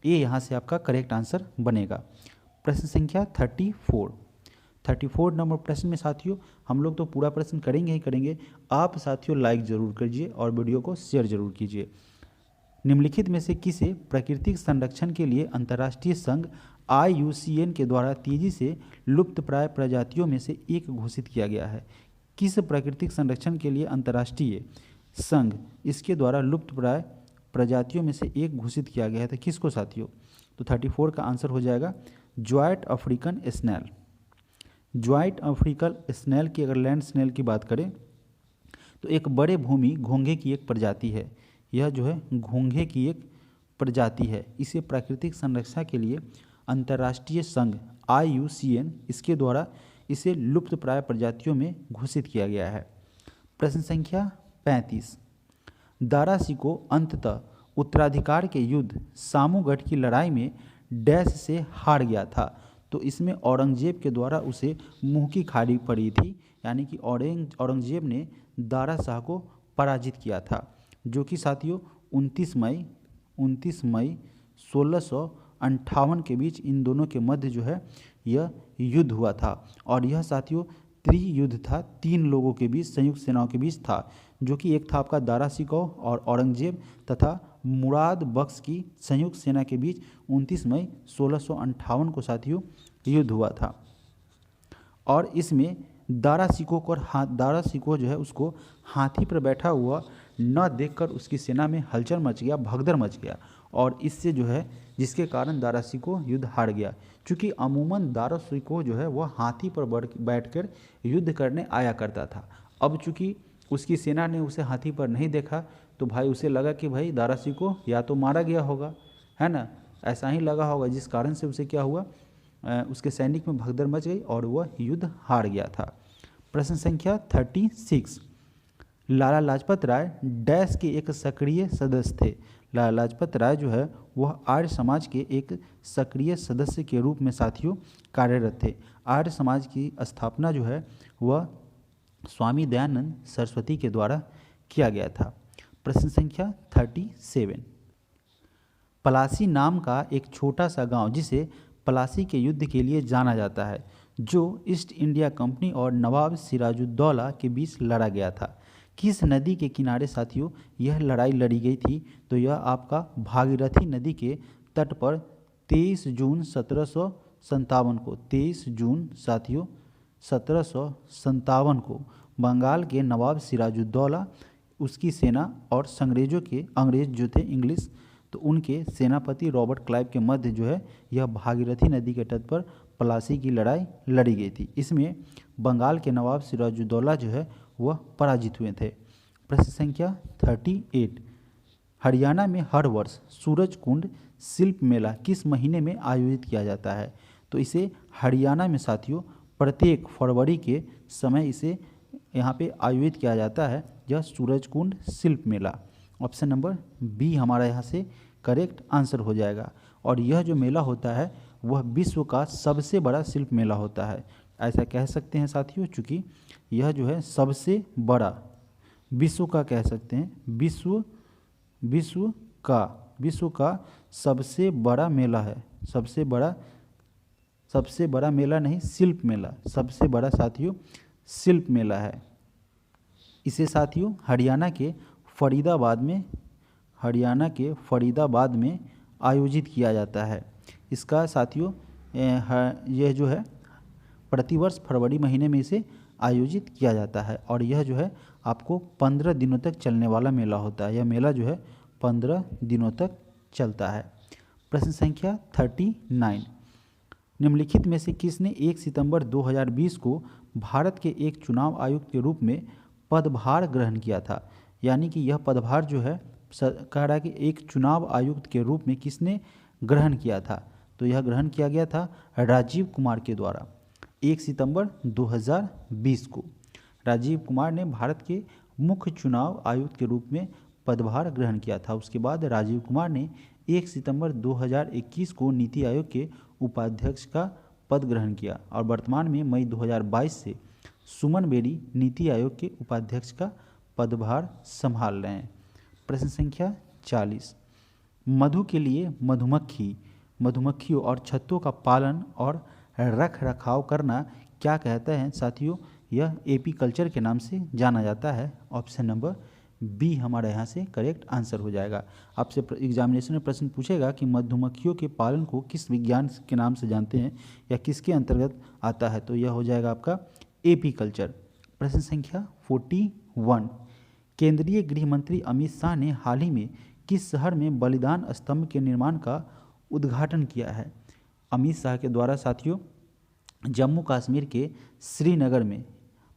ए यहाँ से आपका करेक्ट आंसर बनेगा। प्रश्न संख्या 34 नंबर प्रश्न में साथियों हम लोग तो पूरा प्रश्न करेंगे ही करेंगे, आप साथियों लाइक जरूर कीजिए और वीडियो को शेयर जरूर कीजिए। निम्नलिखित में से किसे प्राकृतिक संरक्षण के लिए अंतर्राष्ट्रीय संघ IUCN के द्वारा तेजी से लुप्तप्राय प्रजातियों में से एक घोषित किया गया है? किस प्राकृतिक संरक्षण के लिए अंतर्राष्ट्रीय संघ इसके द्वारा लुप्तप्राय प्रजातियों में से एक घोषित किया गया है? तो किसको साथियों? तो 34 का आंसर हो जाएगा giant African snail. Giant African snail की अगर लैंड स्नेल की बात करें तो एक बड़े भूमि घोंघे की एक प्रजाति है। यह जो है घोंघे की एक प्रजाति है। इसे प्राकृतिक संरक्षण के लिए अंतर्राष्ट्रीय संघ IUCN इसके द्वारा इसे लुप्तप्राय प्रजातियों में घोषित किया गया है। प्रश्न संख्या 35 दारा शिकोह अंततः उत्तराधिकार के युद्ध सामूगढ़ की लड़ाई में डैश से हार गया था। तो इसमें औरंगजेब के द्वारा उसे मुंह की खानी पड़ी थी, यानी कि औरंगजेब ने दारा शाह को पराजित किया था, जो कि साथियों 29 मई 1658 के बीच इन दोनों के मध्य जो है यह युद्ध हुआ था। और यह साथियों त्रियुद्ध था, 3 लोगों के बीच, संयुक्त सेनाओं के बीच था, जो कि एक था आपका दारा शिकोह और औरंगजेब तथा मुराद बख्श की संयुक्त सेना के बीच 29 मई 1658 को साथियों युद्ध हुआ था। और इसमें दारा शिकोह जो है उसको हाथी पर बैठा हुआ न देखकर उसकी सेना में हलचल मच गया, भगदड़ मच गया, और इससे जो है जिसके कारण दारा शिकोह युद्ध हार गया। क्योंकि अमूमन दारा शिकोह जो है वह हाथी पर बैठकर युद्ध करने आया करता था। अब चूंकि उसकी सेना ने उसे हाथी पर नहीं देखा तो भाई उसे लगा कि भाई दारा शिकोह या तो मारा गया होगा, है ना, ऐसा ही लगा होगा, जिस कारण से उसे क्या हुआ, उसके सैनिक में भगदड़ मच गई और वह युद्ध हार गया था। प्रश्न संख्या 36 लाला लाजपत राय डैश के एक सक्रिय सदस्य थे। लाला लाजपत राय जो है वह आर्य समाज के एक सक्रिय सदस्य के रूप में साथियों कार्यरत थे। आर्य समाज की स्थापना जो है वह स्वामी दयानंद सरस्वती के द्वारा किया गया था। प्रश्न संख्या 37 पलासी नाम का एक छोटा सा गांव जिसे पलासी के युद्ध के लिए जाना जाता है, जो ईस्ट इंडिया कंपनी और नवाब सिराजुद्दौला के बीच लड़ा गया था, किस नदी के किनारे साथियों यह लड़ाई लड़ी गई थी? तो यह आपका भागीरथी नदी के तट पर 23 जून 1757 को 23 जून साथियों 1757 को बंगाल के नवाब सिराजुद्दौला, उसकी सेना और अंग्रेज जो थे इंग्लिश, तो उनके सेनापति रॉबर्ट क्लाइव के मध्य जो है यह भागीरथी नदी के तट पर पलासी की लड़ाई लड़ी गई थी। इसमें बंगाल के नवाब सिराजुद्दौला जो है वह पराजित हुए थे। प्रश्न संख्या 38 हरियाणा में हर वर्ष सूरजकुंड शिल्प मेला किस महीने में आयोजित किया जाता है? तो इसे हरियाणा में साथियों प्रत्येक फरवरी के समय इसे यहाँ पे आयोजित किया जाता है, यह सूरजकुंड शिल्प मेला। ऑप्शन नंबर बी हमारा यहाँ से करेक्ट आंसर हो जाएगा। और यह जो मेला होता है वह विश्व का सबसे बड़ा शिल्प मेला होता है, ऐसा कह सकते हैं साथियों, चूँकि यह जो है सबसे बड़ा विश्व का कह सकते हैं, विश्व का सबसे बड़ा मेला है, सबसे बड़ा मेला नहीं, शिल्प मेला, सबसे बड़ा साथियों शिल्प मेला है। इसे साथियों हरियाणा के फरीदाबाद में आयोजित किया जाता है। इसका साथियों यह जो है प्रतिवर्ष फरवरी महीने में इसे आयोजित किया जाता है, और यह जो है आपको 15 दिनों तक चलने वाला मेला होता है। यह मेला जो है 15 दिनों तक चलता है। प्रश्न संख्या 39 निम्नलिखित में से किसने 1 सितंबर 2020 को भारत के एक चुनाव आयुक्त के रूप में पदभार ग्रहण किया था। यानी कि यह पदभार जो है कह रहा है कि एक चुनाव आयुक्त के रूप में किसने ग्रहण किया था, तो यह ग्रहण किया गया था राजीव कुमार के द्वारा 1 सितंबर 2020 को। राजीव कुमार ने भारत के मुख्य चुनाव आयुक्त के रूप में पदभार ग्रहण किया था। उसके बाद राजीव कुमार ने 1 सितंबर 2021 को नीति आयोग के उपाध्यक्ष का पद ग्रहण किया और वर्तमान में मई 2022 से सुमन बेरी नीति आयोग के उपाध्यक्ष का पदभार संभाल रहे हैं। प्रश्न संख्या 40, मधु के लिए मधुमक्खियों और छत्तों का पालन और रख रखाव करना क्या कहते हैं साथियों? यह एपीकल्चर के नाम से जाना जाता है। ऑप्शन नंबर बी हमारा यहाँ से करेक्ट आंसर हो जाएगा। आपसे एग्जामिनेशन में प्रश्न पूछेगा कि मधुमक्खियों के पालन को किस विज्ञान के नाम से जानते हैं या किसके अंतर्गत आता है, तो यह हो जाएगा आपका एपीकल्चर। प्रश्न संख्या 41, केंद्रीय गृह मंत्री अमित शाह ने हाल ही में किस शहर में बलिदान स्तंभ के निर्माण का उद्घाटन किया है? अमित शाह के द्वारा साथियों जम्मू कश्मीर के श्रीनगर में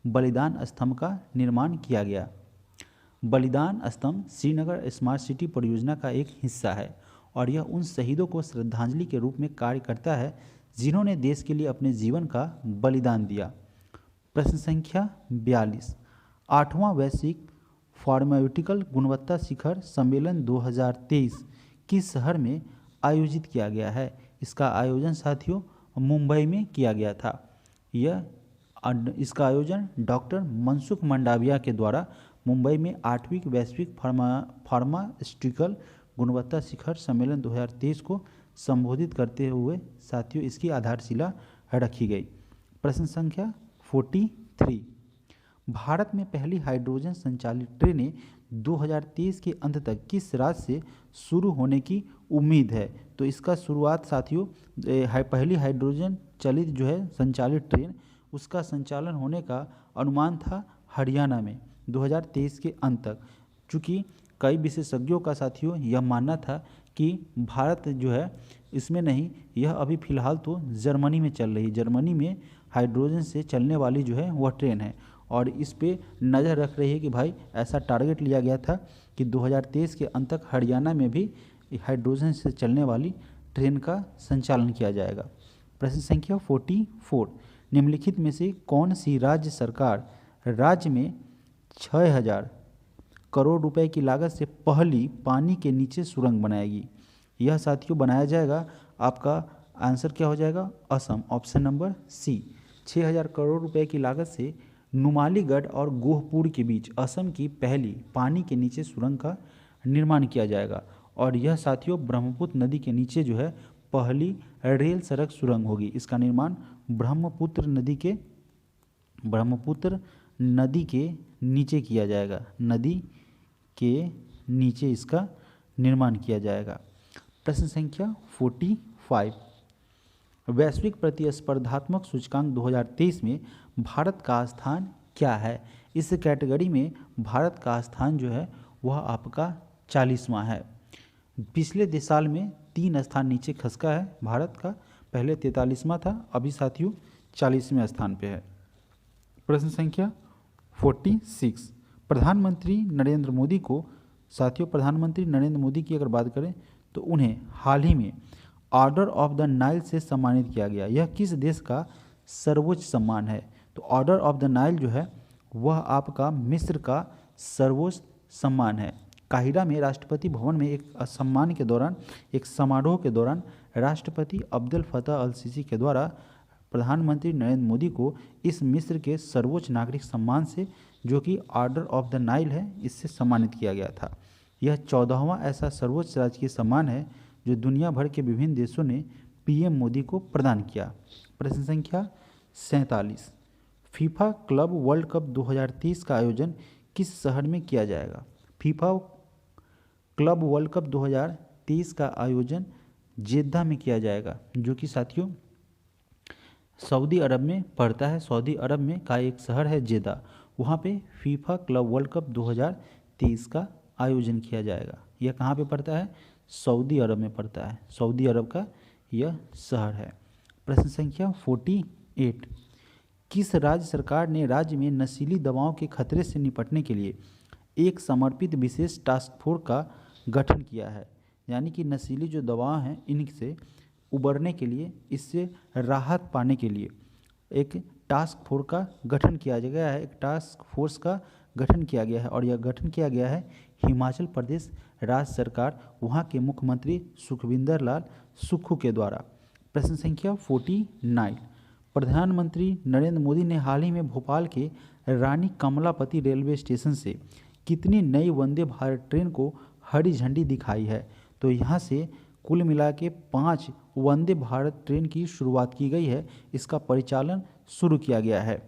बलिदान स्तंभ का निर्माण किया गया। बलिदान स्तंभ श्रीनगर स्मार्ट सिटी परियोजना का एक हिस्सा है और यह उन शहीदों को श्रद्धांजलि के रूप में कार्य करता है जिन्होंने देश के लिए अपने जीवन का बलिदान दिया। प्रश्न संख्या 42, 8वां वैश्विक फार्मास्यूटिकल गुणवत्ता शिखर सम्मेलन 2023 किस शहर में आयोजित किया गया है? इसका आयोजन साथियों मुंबई में किया गया था। इसका आयोजन डॉक्टर मनसुख मंडाविया के द्वारा मुंबई में 8वीं वैश्विक फार्मास्यूटिकल गुणवत्ता शिखर सम्मेलन 2023 को संबोधित करते हुए साथियों इसकी आधारशिला रखी गई। प्रश्न संख्या 43, भारत में पहली हाइड्रोजन संचालित ट्रेनें 2023 के अंत तक किस राज्य से शुरू होने की उम्मीद है? तो इसका शुरुआत साथियों पहली हाइड्रोजन चलित जो है संचालित ट्रेन उसका संचालन होने का अनुमान था हरियाणा में 2023 के अंत तक। चूँकि कई विशेषज्ञों का साथियों यह मानना था कि भारत जो है इसमें नहीं, यह अभी फ़िलहाल तो जर्मनी में चल रही, जर्मनी में हाइड्रोजन से चलने वाली जो है वह ट्रेन है और इस पे नज़र रख रही है कि भाई ऐसा टारगेट लिया गया था कि 2023 के अंत तक हरियाणा में भी हाइड्रोजन से चलने वाली ट्रेन का संचालन किया जाएगा। प्रश्न संख्या 44, निम्नलिखित में से कौन सी राज्य सरकार राज्य में 6000 करोड़ रुपए की लागत से पहली पानी के नीचे सुरंग बनाएगी? यह साथियों बनाया जाएगा, आपका आंसर क्या हो जाएगा? Assam. Option number C, 6000 crore रुपए की लागत से नुमालीगढ़ और गोहपुर के बीच असम की पहली पानी के नीचे सुरंग का निर्माण किया जाएगा और यह साथियों ब्रह्मपुत्र नदी के नीचे जो है पहली रेल सड़क सुरंग होगी। इसका निर्माण ब्रह्मपुत्र नदी के नीचे किया जाएगा, नदी के नीचे इसका निर्माण किया जाएगा। प्रश्न संख्या 45, वैश्विक प्रतिस्पर्धात्मक सूचकांक 2023 में भारत का स्थान क्या है? इस कैटेगरी में भारत का स्थान जो है वह आपका 40वां है। पिछले साल में 3 स्थान नीचे खसका है भारत का, पहले 43वां था, अभी साथियों 40वें स्थान पे है। प्रश्न संख्या 46, प्रधानमंत्री नरेंद्र मोदी को साथियों प्रधानमंत्री नरेंद्र मोदी की अगर बात करें तो उन्हें हाल ही में ऑर्डर ऑफ द नाइल से सम्मानित किया गया। यह किस देश का सर्वोच्च सम्मान है? तो ऑर्डर ऑफ द नाइल जो है वह आपका मिस्र का सर्वोच्च सम्मान है। काहिरा में राष्ट्रपति भवन में एक सम्मान के दौरान, एक समारोह के दौरान राष्ट्रपति अब्दुल फतह अल सीसी के द्वारा प्रधानमंत्री नरेंद्र मोदी को इस मिस्र के सर्वोच्च नागरिक सम्मान से जो कि ऑर्डर ऑफ द नाइल है इससे सम्मानित किया गया था। यह 14वां ऐसा सर्वोच्च राजकीय सम्मान है जो दुनिया भर के विभिन्न देशों ने पीएम मोदी को प्रदान किया। प्रश्न संख्या 47, फीफा क्लब वर्ल्ड कप 2023 का आयोजन किस शहर में किया जाएगा? फीफा क्लब वर्ल्ड कप 2023 का आयोजन जेद्दा में किया जाएगा जो कि साथियों सऊदी अरब में पड़ता है। सऊदी अरब में का एक शहर है जेद्दा, वहाँ पे फीफा क्लब वर्ल्ड कप 2023 का आयोजन किया जाएगा। यह कहाँ पे पड़ता है? सऊदी अरब में पड़ता है, सऊदी अरब का यह शहर है। प्रश्न संख्या 48, किस राज्य सरकार ने राज्य में नशीली दवाओं के खतरे से निपटने के लिए एक समर्पित विशेष टास्क फोर्स का गठन किया है? यानी कि नशीली जो दवा हैं इनसे उबरने के लिए, इससे राहत पाने के लिए एक टास्क फोर्स का गठन किया गया है, एक टास्क फोर्स का गठन किया गया है। और यह गठन किया गया है हिमाचल प्रदेश राज्य सरकार, वहाँ के मुख्यमंत्री सुखविंदर लाल सुक्खू के द्वारा। प्रश्न संख्या 49, प्रधानमंत्री नरेंद्र मोदी ने हाल ही में भोपाल के रानी कमलापति रेलवे स्टेशन से कितनी नई वंदे भारत ट्रेन को हरी झंडी दिखाई है? तो यहाँ से कुल मिला के 5 वंदे भारत ट्रेन की शुरुआत की गई है, इसका परिचालन शुरू किया गया है।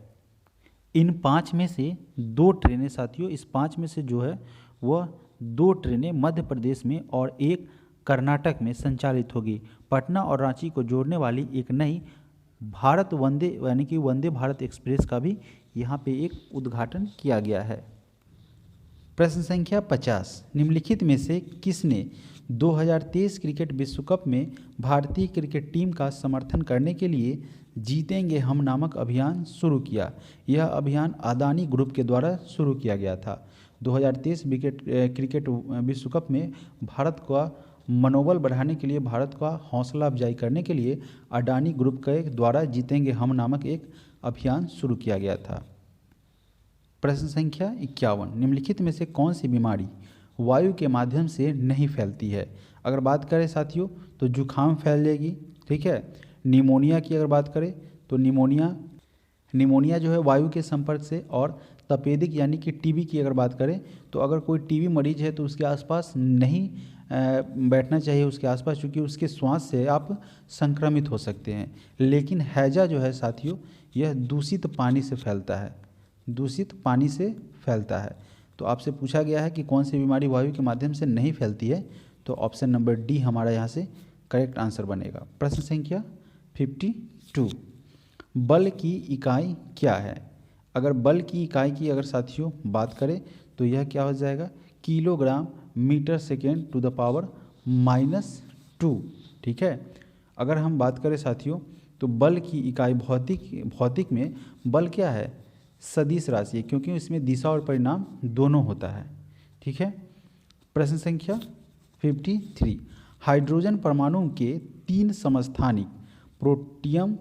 इन 5 में से 2 ट्रेनें साथियों, इस 5 में से जो है वह 2 ट्रेनें मध्य प्रदेश में और एक कर्नाटक में संचालित होगी। पटना और रांची को जोड़ने वाली एक नई भारत वंदे यानी कि वंदे भारत एक्सप्रेस का भी यहाँ पे एक उद्घाटन किया गया है। प्रश्न संख्या 50, निम्नलिखित में से किसने 2023 क्रिकेट विश्व कप में भारतीय क्रिकेट टीम का समर्थन करने के लिए जीतेंगे हम नामक अभियान शुरू किया? यह अभियान अदानी ग्रुप के द्वारा शुरू किया गया था। 2023 क्रिकेट विश्व कप में भारत का मनोबल बढ़ाने के लिए, भारत का हौसला अफजाई करने के लिए अडानी ग्रुप के द्वारा जीतेंगे हम नामक एक अभियान शुरू किया गया था। प्रश्न संख्या 51, निम्नलिखित में से कौन सी बीमारी वायु के माध्यम से नहीं फैलती है? अगर बात करें साथियों तो जुखाम फैलेगी, ठीक है। निमोनिया की अगर बात करें तो निमोनिया जो है वायु के संपर्क से, और तपेदिक यानी कि टीबी की अगर बात करें तो अगर कोई टीबी मरीज है तो उसके आसपास नहीं बैठना चाहिए उसके आसपास, क्योंकि उसके श्वास से आप संक्रमित हो सकते हैं। लेकिन हैजा जो है साथियों यह दूषित पानी से फैलता है, दूषित पानी से फैलता है। तो आपसे पूछा गया है कि कौन सी बीमारी वायु के माध्यम से नहीं फैलती है, तो ऑप्शन नंबर डी हमारा यहाँ से करेक्ट आंसर बनेगा। प्रश्न संख्या 52, बल की इकाई क्या है? अगर बल की इकाई की अगर साथियों बात करें तो यह क्या हो जाएगा? Kilogram metre second to the power -2, ठीक है। अगर हम बात करें साथियों तो बल की इकाई भौतिक में बल क्या है? सदिश राशि है, क्योंकि इसमें दिशा और परिणाम दोनों होता है, ठीक है। प्रश्न संख्या 53, हाइड्रोजन परमाणु के 3 समस्थानिक प्रोटियम,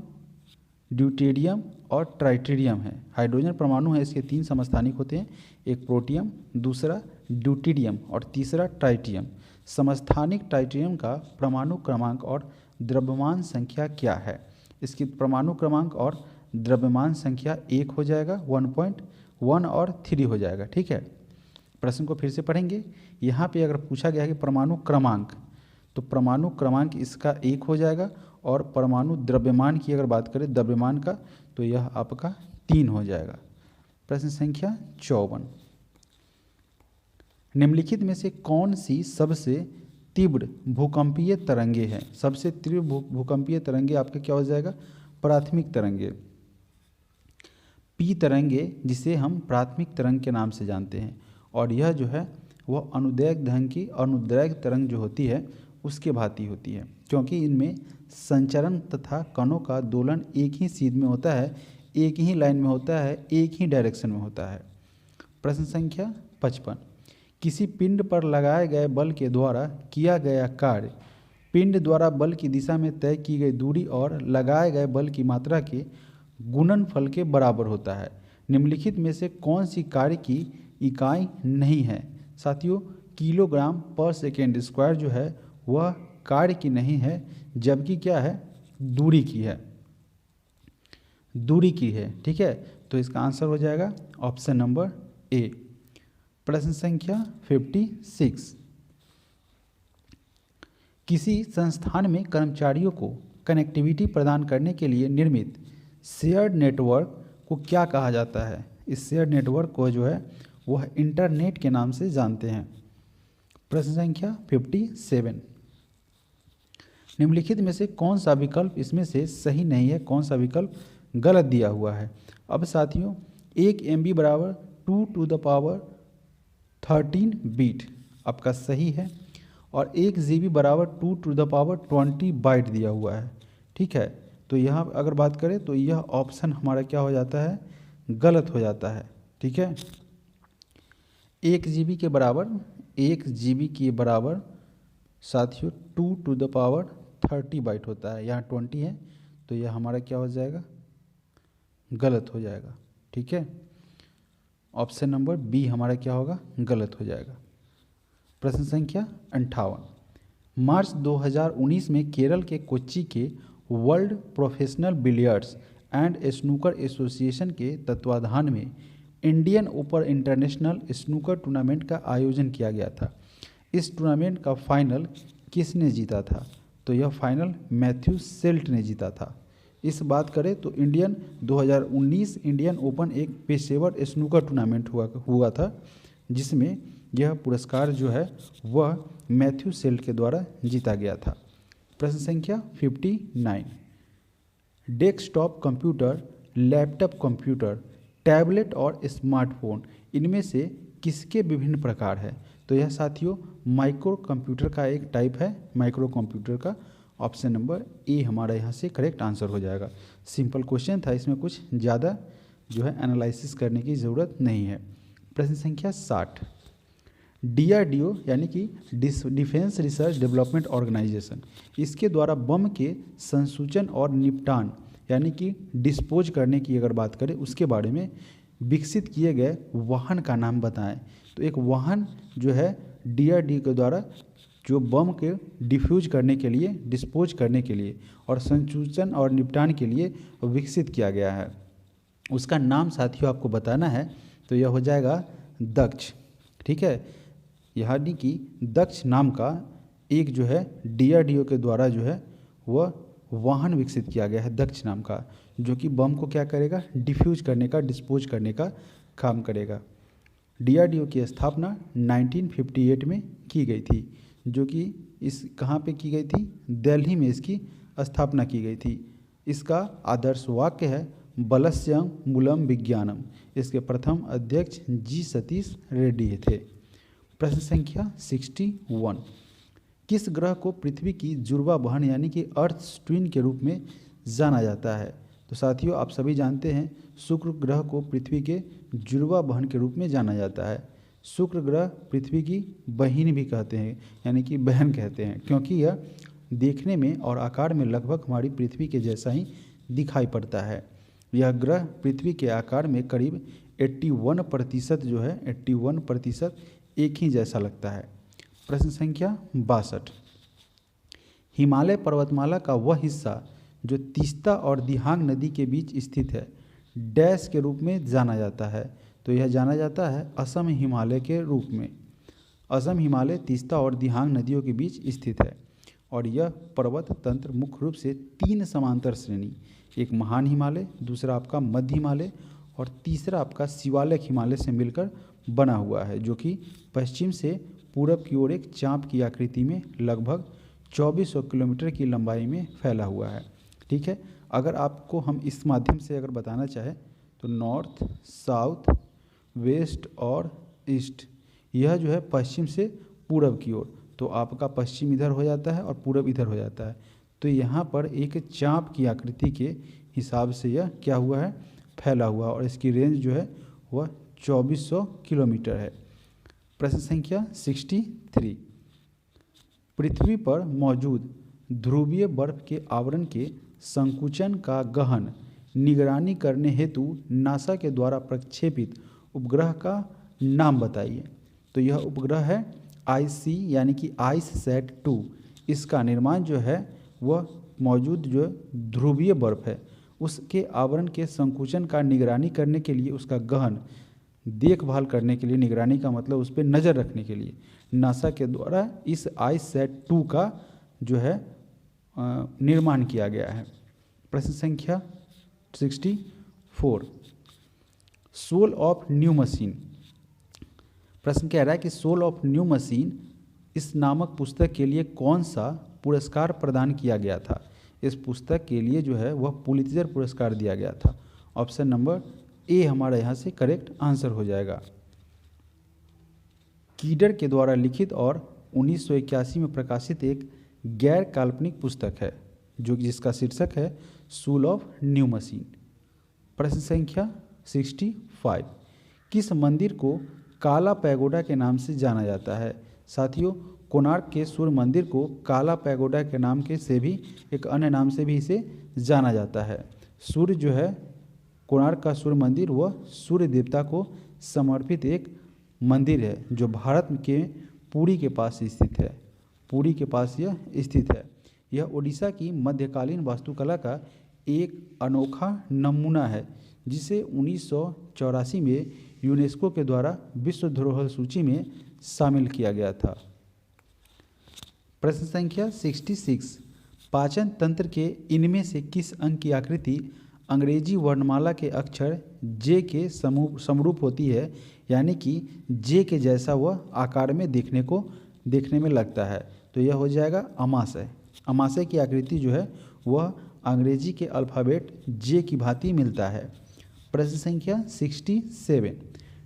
ड्यूटेरियम और ट्राइटेरियम है। हाइड्रोजन परमाणु है, इसके 3 समस्थानिक होते हैं, एक प्रोटियम, दूसरा ड्यूटेरियम और तीसरा ट्राइटियम। समस्थानिक ट्राइटेरियम का परमाणु क्रमांक और द्रव्यमान संख्या क्या है? इसकी परमाणु क्रमांक और द्रव्यमान संख्या 1 हो जाएगा, 1.1 और 3 हो जाएगा, ठीक है। प्रश्न को फिर से पढ़ेंगे। यहाँ पे अगर पूछा गया है कि परमाणु क्रमांक, तो परमाणु क्रमांक इसका 1 हो जाएगा, और परमाणु द्रव्यमान की अगर बात करें द्रव्यमान का, तो यह आपका 3 हो जाएगा। प्रश्न संख्या 54, निम्नलिखित में से कौन सी सबसे तीव्र भूकंपीय तरंगे हैं? सबसे तीव्र भूकंपीय तरंगे आपका क्या हो जाएगा? प्राथमिक तरंगे, पी तरंगे, जिसे हम प्राथमिक तरंग के नाम से जानते हैं। और यह जो है वह अनुदैर्घ्य ढंग की अनुदैर्घ्य तरंग जो होती है उसके भांति होती है, क्योंकि इनमें संचरण तथा कणों का दोलन एक ही सीध में होता है, एक ही लाइन में होता है, एक ही डायरेक्शन में होता है। प्रश्न संख्या 55, किसी पिंड पर लगाए गए बल के द्वारा किया गया कार्य पिंड द्वारा बल की दिशा में तय की गई दूरी और लगाए गए बल की मात्रा के गुणनफल के बराबर होता है। निम्नलिखित में से कौन सी कार्य की इकाई नहीं है? साथियों, किलोग्राम पर सेकेंड स्क्वायर जो है वह कार्य की नहीं है, जबकि क्या है? दूरी की है, दूरी की है, ठीक है। तो इसका आंसर हो जाएगा ऑप्शन नंबर ए। प्रश्न संख्या 56, किसी संस्थान में कर्मचारियों को कनेक्टिविटी प्रदान करने के लिए निर्मित शेयर्ड नेटवर्क को क्या कहा जाता है? इस शेयर्ड नेटवर्क को जो है वह इंटरनेट के नाम से जानते हैं। प्रश्न संख्या 57, निम्नलिखित में से कौन सा विकल्प इसमें से सही नहीं है, कौन सा विकल्प गलत दिया हुआ है? अब साथियों 1 MB बराबर 2 टू द पावर 13 बीट आपका सही है, और 1 GB बराबर 2 टू द पावर 20 बाइट दिया हुआ है, ठीक है। तो तो यहाँ अगर बात करें तो यह ऑप्शन हमारा क्या हो जाता है, गलत हो जाता है। ठीक है, 1 GB के बराबर, 1 GB के बराबर साथियों 2⁻30 बाइट होता है। यहाँ 20 है तो यह हमारा क्या हो जाएगा, गलत हो जाएगा। ठीक है, ऑप्शन नंबर बी हमारा क्या होगा, गलत हो जाएगा। प्रश्न संख्या 58, मार्च 2019 में केरल के कोच्चि के world professional billiards and snooker association के तत्वाधान में Indian open international snooker tournament का आयोजन किया गया था। इस टूर्नामेंट का फाइनल किसने जीता था? तो यह फाइनल मैथ्यू सेल्ट ने जीता था। इस बात करें तो 2019 इंडियन ओपन एक पेशेवर स्नूकर टूर्नामेंट हुआ था, जिसमें यह पुरस्कार जो है वह मैथ्यू सेल्ट के द्वारा जीता गया था। प्रश्न संख्या 59, desktop computer, laptop computer, tablet और स्मार्टफोन इनमें से किसके विभिन्न प्रकार है? तो यह साथियों माइक्रो कंप्यूटर का एक टाइप है, माइक्रो कंप्यूटर का। ऑप्शन नंबर ए हमारा यहाँ से करेक्ट आंसर हो जाएगा। सिंपल क्वेश्चन था, इसमें कुछ ज़्यादा जो है एनालिसिस करने की ज़रूरत नहीं है। प्रश्न संख्या 60, DRDO यानी कि डिफेंस रिसर्च डेवलपमेंट ऑर्गेनाइजेशन, इसके द्वारा बम के संसूचन और निपटान यानी कि डिस्पोज करने की अगर बात करें उसके बारे में विकसित किए गए वाहन का नाम बताएं। तो एक वाहन जो है DRDO के द्वारा जो बम के डिफ्यूज करने के लिए, डिस्पोज करने के लिए और संसूचन और निपटान के लिए विकसित किया गया है, उसका नाम साथियों आपको बताना है। तो यह हो जाएगा दक्ष। ठीक है, यानी कि दक्ष नाम का एक जो है DRDO के द्वारा जो है वह वाहन विकसित किया गया है, दक्ष नाम का, जो कि बम को क्या करेगा, डिफ्यूज करने का, डिस्पोज करने का काम करेगा। DRDO की स्थापना 1958 में की गई थी, जो कि इस कहाँ पे की गई थी, दिल्ली में इसकी स्थापना की गई थी। इसका आदर्श वाक्य है बलस्यं मूलम विज्ञानम। इसके प्रथम अध्यक्ष जी सतीश रेड्डी थे। प्रश्न संख्या 61, किस ग्रह को पृथ्वी की जुड़वा बहन यानी कि अर्थ ट्विन के रूप में जाना जाता है? तो साथियों आप सभी जानते हैं शुक्र ग्रह को पृथ्वी के जुड़वा बहन के रूप में जाना जाता है। शुक्र ग्रह पृथ्वी की बहिन भी कहते हैं, यानी कि बहन कहते हैं, क्योंकि यह देखने में और आकार में लगभग हमारी पृथ्वी के जैसा ही दिखाई पड़ता है। यह ग्रह पृथ्वी के आकार में करीब 81% जो है 81% एक ही जैसा लगता है। प्रश्न संख्या 62, हिमालय पर्वतमाला का वह हिस्सा जो तीस्ता और दिहांग नदी के बीच स्थित है डैश के रूप में जाना जाता है? तो यह जाना जाता है असम हिमालय के रूप में। असम हिमालय तीस्ता और दिहांग नदियों के बीच स्थित है और यह पर्वत तंत्र मुख्य रूप से 3 समांतर श्रेणी, एक महान हिमालय, दूसरा आपका मध्य हिमालय और तीसरा आपका शिवालिक हिमालय से मिलकर बना हुआ है, जो कि पश्चिम से पूरब की ओर एक चाँप की आकृति में लगभग 2400 किलोमीटर की लंबाई में फैला हुआ है। ठीक है, अगर आपको हम इस माध्यम से अगर बताना चाहें तो नॉर्थ, साउथ, वेस्ट और ईस्ट, यह जो है पश्चिम से पूरब की ओर, तो आपका पश्चिम इधर हो जाता है और पूरब इधर हो जाता है। तो यहाँ पर एक चाँप की आकृति के हिसाब से यह क्या हुआ है, फैला हुआ, और इसकी रेंज जो है वह 2400 किलोमीटर है। प्रश्न संख्या 63, पृथ्वी पर मौजूद ध्रुवीय बर्फ के आवरण के संकुचन का गहन निगरानी करने हेतु नासा के द्वारा प्रक्षेपित उपग्रह का नाम बताइए। तो यह उपग्रह है IC यानी कि IceSat-2। इसका निर्माण जो है वह मौजूद जो ध्रुवीय बर्फ है उसके आवरण के संकुचन का निगरानी करने के लिए, उसका गहन देखभाल करने के लिए, निगरानी का मतलब उस पर नज़र रखने के लिए नासा के द्वारा इस IceSat-2 का जो है निर्माण किया गया है। प्रश्न संख्या 64, सोल ऑफ न्यू मशीन। प्रश्न कह रहा है कि सोल ऑफ न्यू मशीन इस नामक पुस्तक के लिए कौन सा पुरस्कार प्रदान किया गया था? इस पुस्तक के लिए जो है वह पुलित्जर पुरस्कार दिया गया था। ऑप्शन नंबर ए हमारा यहाँ से करेक्ट आंसर हो जाएगा। कीडर के द्वारा लिखित और 1981 में प्रकाशित एक गैर काल्पनिक पुस्तक है। जो जिसका शीर्षक है सूल ऑफ न्यू मशीन। प्रश्न संख्या 65, किस मंदिर को काला पैगोडा के नाम से जाना जाता है? साथियों, कोणार्क के सूर्य मंदिर को काला पैगोडा के नाम के से भी एक अन्य नाम से भी इसे जाना जाता है। सूर्य जो है, कोणार्क का सूर्य मंदिर वह सूर्य देवता को समर्पित एक मंदिर है जो भारत के पुरी के पास स्थित है। पुरी के पास यह स्थित है। यह ओडिशा की मध्यकालीन वास्तुकला का एक अनोखा नमूना है जिसे 1984 में यूनेस्को के द्वारा विश्व धरोहर सूची में शामिल किया गया था। प्रश्न संख्या 66, पाचन तंत्र के इनमें से किस अंग की आकृति अंग्रेजी वर्णमाला के अक्षर जे के समरूप होती है, यानी कि जे के जैसा वह आकार में देखने में लगता है? तो यह हो जाएगा अमाशय। अमाशय की आकृति जो है वह अंग्रेजी के अल्फ़ाबेट जे की भांति मिलता है। प्रश्न संख्या 67,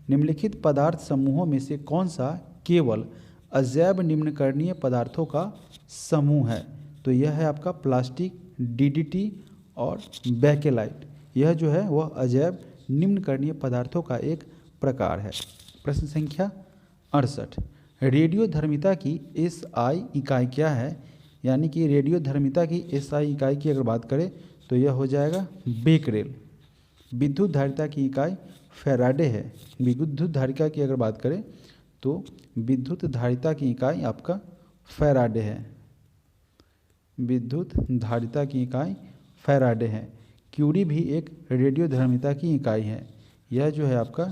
निम्नलिखित पदार्थ समूहों में से कौन सा केवल अजैव निम्नकरणीय पदार्थों का समूह है? तो यह है आपका प्लास्टिक, डीडीटी और बेकेलाइट। यह जो है वह अजैव निम्नकरणीय पदार्थों का एक प्रकार है। प्रश्न संख्या 68, रेडियोधर्मिता की एसआई इकाई क्या है? यानी कि रेडियोधर्मिता की एसआई इकाई की अगर बात करें तो यह हो जाएगा बेकरेल। विद्युत धारिता की इकाई फैराडे है। विद्युत धारिता की अगर बात करें तो विद्युत धारिता की इकाई आपका फैराडे है। विद्युत धारिता की इकाई फैराडे है। क्यूरी भी एक रेडियोधर्मिता की इकाई है। यह जो है आपका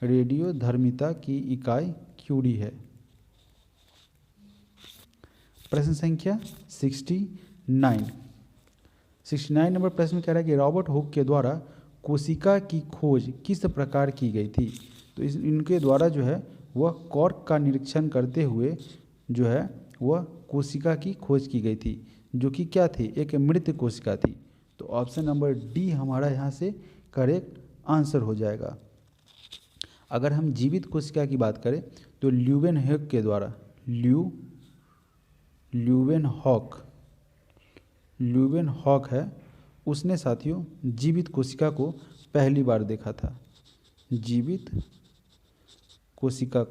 रेडियोधर्मिता की इकाई क्यूरी है। प्रश्न संख्या 69 नंबर प्रश्न में कह रहा है कि रॉबर्ट हुक के द्वारा कोशिका की खोज किस प्रकार की गई थी? तो इनके द्वारा जो है वह कॉर्क का निरीक्षण करते हुए जो है वह कोशिका की खोज की गई थी, जो कि क्या थी? एक मृत कोशिका थी। तो ऑप्शन नंबर डी हमारा यहाँ से करेक्ट आंसर हो जाएगा। अगर हम जीवित कोशिका की बात करें तो ल्यूवेनहॉक के द्वारा ल्यूवेनहॉक है, उसने साथियों जीवित कोशिका को पहली बार देखा था। जीवित कोशिका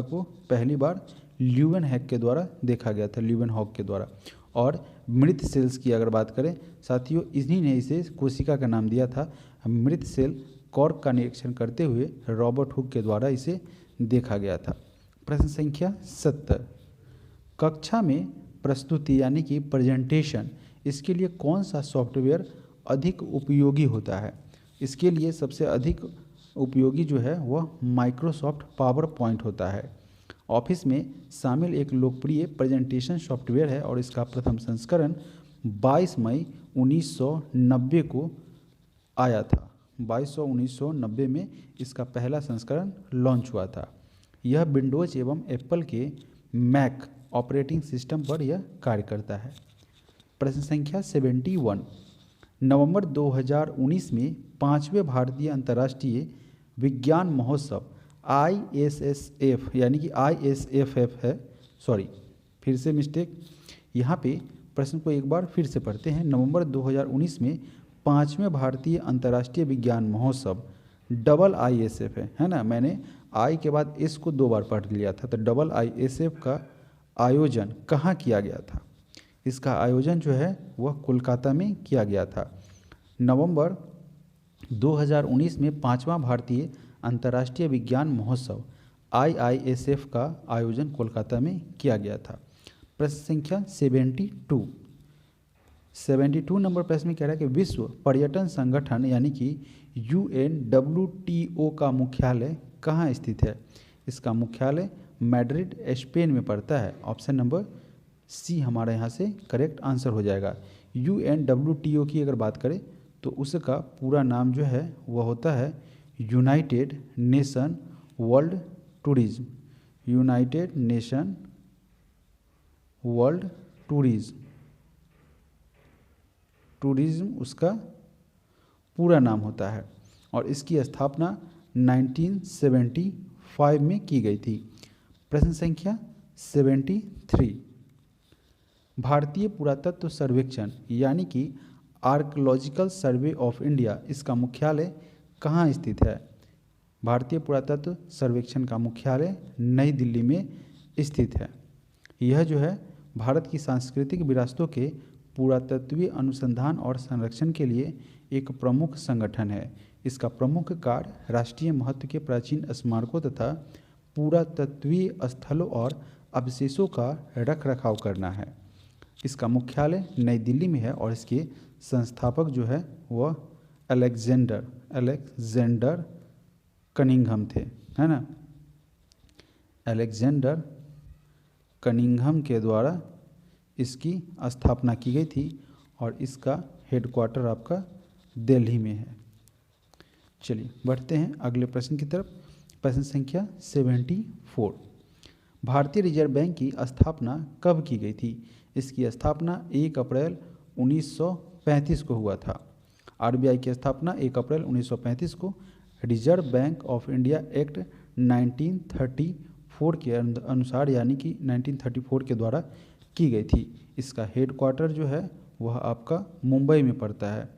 को पहली बार ल्यूवेनहॉक के द्वारा देखा गया था, ल्यूवेनहॉक के द्वारा। और मृत सेल्स की अगर बात करें साथियों, इन्हीं ने इसे कोशिका का नाम दिया था मृत सेल। कॉर्क का निरीक्षण करते हुए रॉबर्ट हुक के द्वारा इसे देखा गया था। प्रश्न संख्या 70, कक्षा में प्रस्तुति यानी कि प्रेजेंटेशन, इसके लिए कौन सा सॉफ्टवेयर अधिक उपयोगी होता है? इसके लिए सबसे अधिक उपयोगी जो है वह माइक्रोसॉफ्ट पावर पॉइंट होता है। ऑफिस में शामिल एक लोकप्रिय प्रेजेंटेशन सॉफ्टवेयर है और इसका प्रथम संस्करण 22 मई 1990 को आया था। 1990 में इसका पहला संस्करण लॉन्च हुआ था। यह विंडोज एवं एप्पल के मैक ऑपरेटिंग सिस्टम पर यह कार्य करता है। प्रश्न संख्या 71, नवंबर 2019 में 5वें भारतीय अंतर्राष्ट्रीय विज्ञान महोत्सव ISSF यानी कि ISFF है, सॉरी फिर से मिस्टेक, यहाँ पे प्रश्न को एक बार फिर से पढ़ते हैं। नवंबर 2019 में 5वें भारतीय अंतर्राष्ट्रीय विज्ञान महोत्सव ISF है ना, मैंने आई के बाद एस को 2 बार पढ़ लिया था। तो ISF का आयोजन कहाँ किया गया था? इसका आयोजन जो है वह कोलकाता में किया गया था। नवंबर 2019 में 5वां भारतीय अंतर्राष्ट्रीय विज्ञान महोत्सव IISF का आयोजन कोलकाता में किया गया था। प्रश्न संख्या 72 नंबर प्रश्न में कह रहा है कि विश्व पर्यटन संगठन यानी कि UNWTO का मुख्यालय कहाँ स्थित है? इसका मुख्यालय मैड्रिड स्पेन में पड़ता है। ऑप्शन नंबर सी हमारे यहाँ से करेक्ट आंसर हो जाएगा। UNWTO की अगर बात करें तो उसका पूरा नाम जो है वह होता है United nation world tourism. United nation world tourism उसका पूरा नाम होता है और इसकी स्थापना 1975 में की गई थी। प्रश्न संख्या 73। भारतीय पुरातत्व सर्वेक्षण यानी कि आर्कियोलॉजिकल सर्वे ऑफ इंडिया, इसका मुख्यालय कहाँ स्थित है? भारतीय पुरातत्व सर्वेक्षण का मुख्यालय नई दिल्ली में स्थित है। यह जो है भारत की सांस्कृतिक विरासतों के पुरातत्वीय अनुसंधान और संरक्षण के लिए एक प्रमुख संगठन है। इसका प्रमुख कार्य राष्ट्रीय महत्व के प्राचीन स्मारकों तथा पुरातत्वीय स्थलों और अवशेषों का रख रखाव करना है। इसका मुख्यालय नई दिल्ली में है और इसके संस्थापक जो है वह अलेक्जेंडर कनिंघम थे, है ना। अलेक्जेंडर कनिंघम के द्वारा इसकी स्थापना की गई थी और इसका हेडक्वार्टर आपका दिल्ली में है। चलिए बढ़ते हैं अगले प्रश्न की तरफ। प्रश्न संख्या 74। भारतीय रिजर्व बैंक की स्थापना कब की गई थी? इसकी स्थापना 1 अप्रैल 1935 को हुआ था। आरबीआई की स्थापना 1 अप्रैल 1935 को reserve bank of India act 1934 के अनुसार यानी कि 1934 के द्वारा की गई थी। इसका हेडक्वार्टर जो है वह आपका मुंबई में पड़ता है।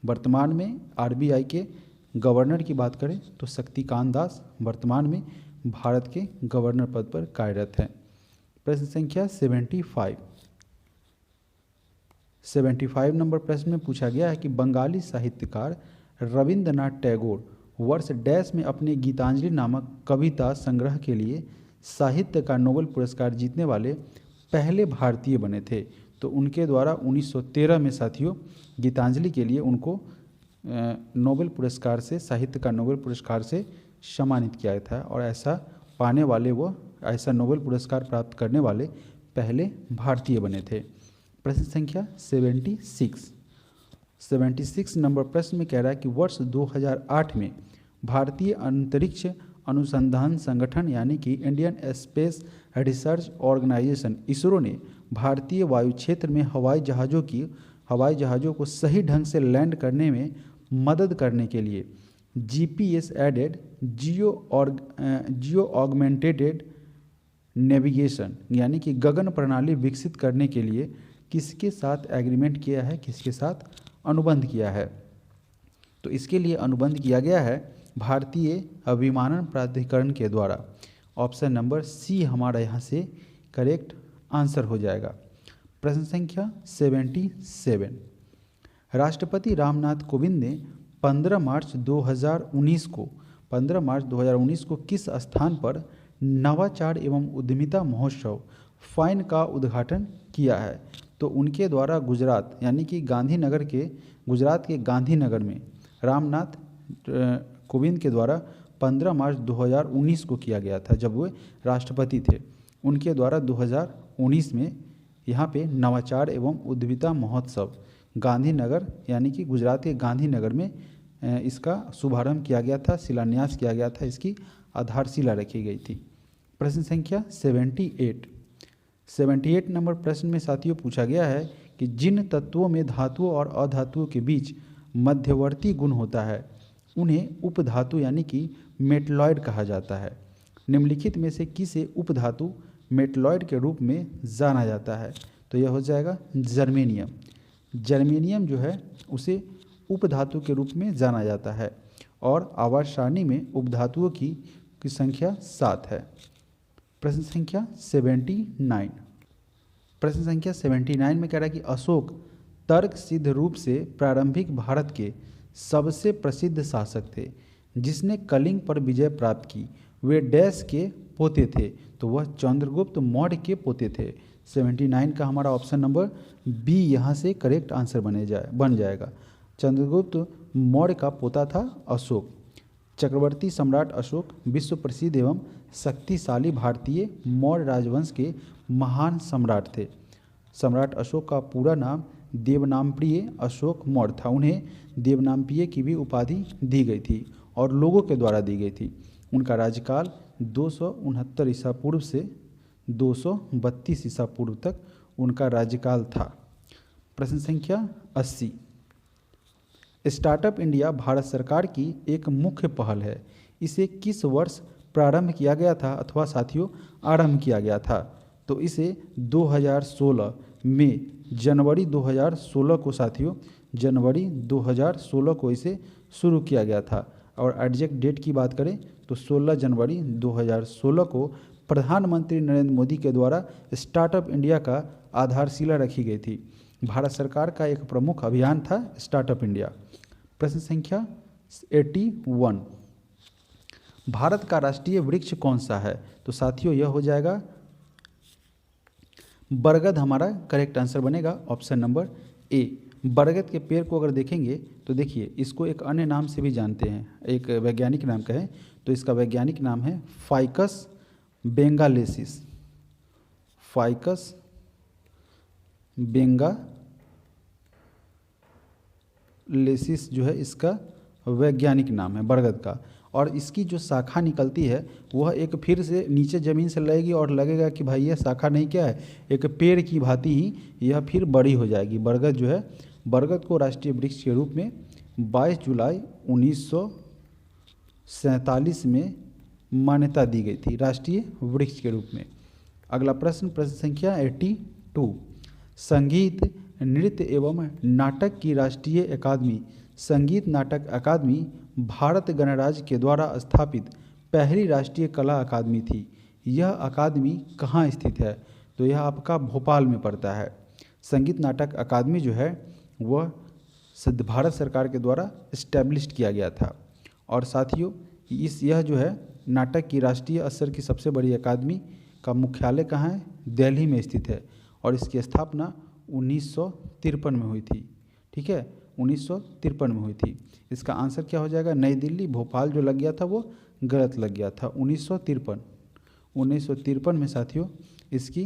वर्तमान में आरबीआई के गवर्नर की बात करें तो शक्तिकांत दास वर्तमान में भारत के गवर्नर पद पर कार्यरत हैं। प्रश्न संख्या 75 नंबर प्रश्न में पूछा गया है कि बंगाली साहित्यकार रविंद्रनाथ टैगोर वर्ष डैश में अपने गीतांजलि नामक कविता संग्रह के लिए साहित्य का नोबेल पुरस्कार जीतने वाले पहले भारतीय बने थे। तो उनके द्वारा 1913 में साथियों गीतांजलि के लिए उनको नोबेल पुरस्कार से, साहित्य का नोबेल पुरस्कार से सम्मानित किया था और ऐसा पाने वाले वो, ऐसा नोबेल पुरस्कार प्राप्त करने वाले पहले भारतीय बने थे। प्रश्न संख्या 76 नंबर प्रश्न में कह रहा है कि वर्ष 2008 में भारतीय अंतरिक्ष अनुसंधान संगठन यानी कि Indian Space Research Organisation ISRO ने भारतीय वायु क्षेत्र में हवाई जहाज़ों को सही ढंग से लैंड करने में मदद करने के लिए GPS aided geo augmented navigation यानी कि गगन प्रणाली विकसित करने के लिए किसके साथ एग्रीमेंट किया है, किसके साथ अनुबंध किया है? तो इसके लिए अनुबंध किया गया है भारतीय विमानन प्राधिकरण के द्वारा। ऑप्शन नंबर सी हमारा यहाँ से करेक्ट आंसर हो जाएगा। प्रश्न संख्या 77। राष्ट्रपति रामनाथ कोविंद ने 15 मार्च 2019 को किस स्थान पर नवाचार एवं उद्यमिता महोत्सव फाइन का उद्घाटन किया है? तो उनके द्वारा गुजरात यानी कि गुजरात के गांधीनगर में रामनाथ कोविंद के द्वारा 15 मार्च 2019 को किया गया था जब वे राष्ट्रपति थे। उनके द्वारा 2019 में यहाँ पे नवाचार एवं उद्यमिता महोत्सव गांधीनगर यानी कि गुजरात के गांधीनगर में इसका शुभारंभ किया गया था, शिलान्यास किया गया था, इसकी आधारशिला रखी गई थी। प्रश्न संख्या 78 नंबर प्रश्न में साथियों पूछा गया है कि जिन तत्वों में धातुओं और अधातुओं के बीच मध्यवर्ती गुण होता है उन्हें उपधातु यानी कि मेटलॉइड कहा जाता है। निम्नलिखित में से किसे उपधातु मेटलॉइड के रूप में जाना जाता है? तो यह हो जाएगा जर्मेनियम। जर्मेनियम जो है उसे उपधातु के रूप में जाना जाता है और आवर्त सारणी में उपधातुओं की संख्या 7 है। प्रश्न संख्या 79 में कह रहा है कि अशोक तर्क सिद्ध रूप से प्रारंभिक भारत के सबसे प्रसिद्ध शासक थे जिसने कलिंग पर विजय प्राप्त की। वे डैश के पोते थे? तो वह चंद्रगुप्त मौर्य के पोते थे। 79 का हमारा ऑप्शन नंबर बी यहाँ से करेक्ट आंसर बन जाएगा। चंद्रगुप्त मौर्य का पोता था अशोक। चक्रवर्ती सम्राट अशोक विश्व प्रसिद्ध एवं शक्तिशाली भारतीय मौर्य राजवंश के महान सम्राट थे। सम्राट अशोक का पूरा नाम देवनामप्रिय अशोक मौर्य था। उन्हें देवनामप्रिय की भी उपाधि दी गई थी और लोगों के द्वारा दी गई थी। उनका राज्यकाल 269 ईसा पूर्व से 232 ईसा पूर्व तक उनका राज्यकाल था। प्रश्न संख्या 80। स्टार्टअप इंडिया भारत सरकार की एक मुख्य पहल है। इसे किस वर्ष प्रारंभ किया गया था अथवा साथियों आरंभ किया गया था? तो इसे 2016 में जनवरी 2016 को साथियों जनवरी 2016 को इसे शुरू किया गया था। और एग्जैक्ट डेट की बात करें तो 16 जनवरी 2016 को प्रधानमंत्री नरेंद्र मोदी के द्वारा स्टार्टअप इंडिया का आधारशिला रखी गई थी। भारत सरकार का एक प्रमुख अभियान था स्टार्टअप इंडिया। प्रश्न संख्या 81, भारत का राष्ट्रीय वृक्ष कौन सा है? तो साथियों यह हो जाएगा बरगद, हमारा करेक्ट आंसर बनेगा ऑप्शन नंबर ए। बरगद के पेड़ को अगर देखेंगे तो देखिए इसको एक अन्य नाम से भी जानते हैं, एक वैज्ञानिक नाम का है, तो इसका वैज्ञानिक नाम है फाइकस बेंगालेसिस। फाइकस बेंगालेसिस जो है इसका वैज्ञानिक नाम है बरगद का। और इसकी जो शाखा निकलती है वह एक फिर से नीचे ज़मीन से लगेगी और लगेगा कि भाई यह शाखा नहीं क्या है, एक पेड़ की भांति ही यह फिर बड़ी हो जाएगी। बरगद जो है, बरगद को राष्ट्रीय वृक्ष के रूप में 22 जुलाई 1947 में मान्यता दी गई थी राष्ट्रीय वृक्ष के रूप में। अगला प्रश्न, प्रश्न संख्या 82, संगीत नृत्य एवं नाटक की राष्ट्रीय अकादमी संगीत नाटक अकादमी भारत गणराज्य के द्वारा स्थापित पहली राष्ट्रीय कला अकादमी थी। यह अकादमी कहाँ स्थित है? तो यह आपका भोपाल में पड़ता है। संगीत नाटक अकादमी जो है वह भारत सरकार के द्वारा इस्टेब्लिश किया गया था। और साथियों यह जो है नाटक की राष्ट्रीय स्तर की सबसे बड़ी अकादमी का मुख्यालय कहाँ है? दिल्ली में स्थित है। और इसकी स्थापना 1953 में हुई थी। ठीक है, 1953 में हुई थी। इसका आंसर क्या हो जाएगा? नई दिल्ली। भोपाल जो लग गया था वो गलत लग गया था। 1953 में साथियों इसकी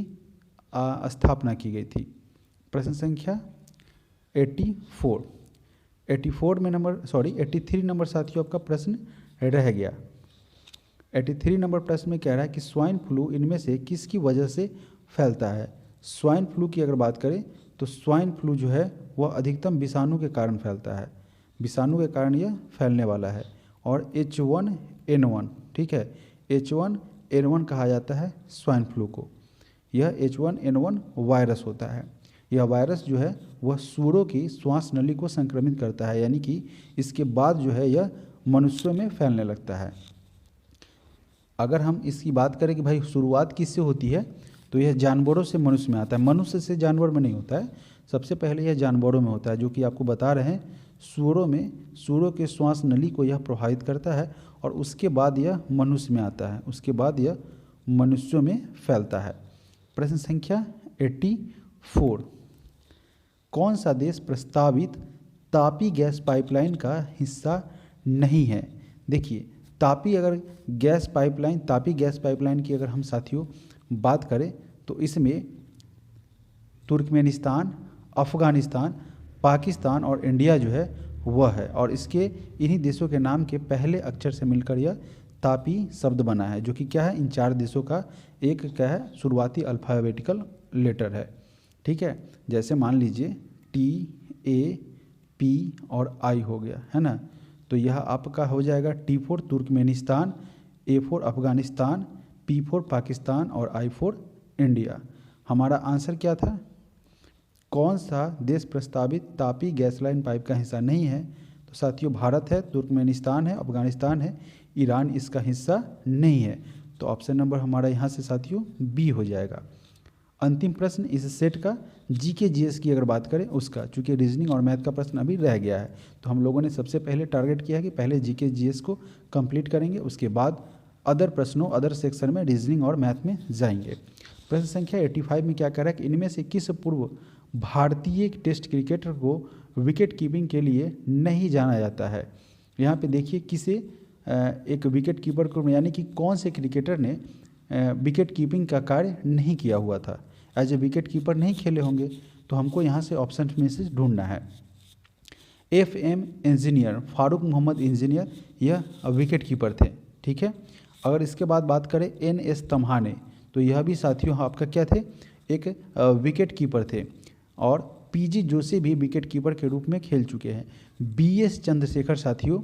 स्थापना की गई थी। प्रश्न संख्या 84 में 83 नंबर साथियों आपका प्रश्न रह गया। 83 नंबर प्रश्न में कह रहा है कि स्वाइन फ्लू इनमें से किसकी वजह से फैलता है? स्वाइन फ्लू की अगर बात करें तो स्वाइन फ्लू जो है वह अधिकतम विषाणु के कारण फैलता है। विषाणु के कारण यह फैलने वाला है। और H1N1, ठीक है, H1N1 कहा जाता है स्वाइन फ्लू को। यह H1N1 वायरस होता है। यह वायरस जो है वह सूअरों की श्वास नली को संक्रमित करता है, यानी कि इसके बाद जो है यह मनुष्यों में फैलने लगता है। अगर हम इसकी बात करें कि भाई शुरुआत किससे होती है, तो यह जानवरों से मनुष्य में आता है। मनुष्य से जानवर में नहीं होता है, सबसे पहले यह जानवरों में होता है, जो कि आपको बता रहे हैं सूअरों में, सूअरों के श्वास नली को यह प्रभावित करता है और उसके बाद यह मनुष्य में आता है, उसके बाद यह मनुष्यों में फैलता है। प्रश्न संख्या 84, कौन सा देश प्रस्तावित तापी गैस पाइपलाइन का हिस्सा नहीं है? देखिए तापी गैस पाइपलाइन की अगर हम साथियों बात करें तो इसमें तुर्कमेनिस्तान, अफ़गानिस्तान, पाकिस्तान और इंडिया जो है वह है। और इसके इन्हीं देशों के नाम के पहले अक्षर से मिलकर यह तापी शब्द बना है, जो कि क्या है, इन चार देशों का एक क्या है, शुरुआती अल्फ़ाबेटिकल लेटर है। ठीक है, जैसे मान लीजिए TAP और I हो गया है ना, तो यह आपका हो जाएगा T for Turkmenistan, A for Afghanistan, P for Pakistan और I फॉर इंडिया। हमारा आंसर क्या था? कौन सा देश प्रस्तावित तापी गैस लाइन पाइप का हिस्सा नहीं है? तो साथियों भारत है, तुर्कमेनिस्तान है, अफ़गानिस्तान है, ईरान इसका हिस्सा नहीं है। तो ऑप्शन नंबर हमारा यहाँ से साथियों B हो जाएगा। अंतिम प्रश्न इस सेट का GK GS की अगर बात करें उसका, चूँकि रीजनिंग और मैथ का प्रश्न अभी रह गया है, तो हम लोगों ने सबसे पहले टारगेट किया है कि पहले GK GS को कंप्लीट करेंगे, उसके बाद अदर प्रश्नों, अदर सेक्शन में रीजनिंग और मैथ में जाएंगे। प्रश्न संख्या 85 में क्या कह रहा है कि इनमें से किस पूर्व भारतीय टेस्ट क्रिकेटर को विकेट कीपिंग के लिए नहीं जाना जाता है? यहाँ पे देखिए किसे एक विकेट कीपर को, यानी कि कौन से क्रिकेटर ने विकेट कीपिंग का कार्य नहीं किया हुआ था, एज ए विकेट कीपर नहीं खेले होंगे, तो हमको यहाँ से ऑप्शन में से ढूंढना है। FM engineer, Farokh Mohammed engineer, यह विकेट कीपर थे। ठीक है, अगर इसके बाद बात करें NS तम्हाने, तो यह भी साथियों आपका क्या थे, एक विकेट कीपर थे। और PG जोशी भी विकेट कीपर के रूप में खेल चुके हैं। BS चंद्रशेखर साथियों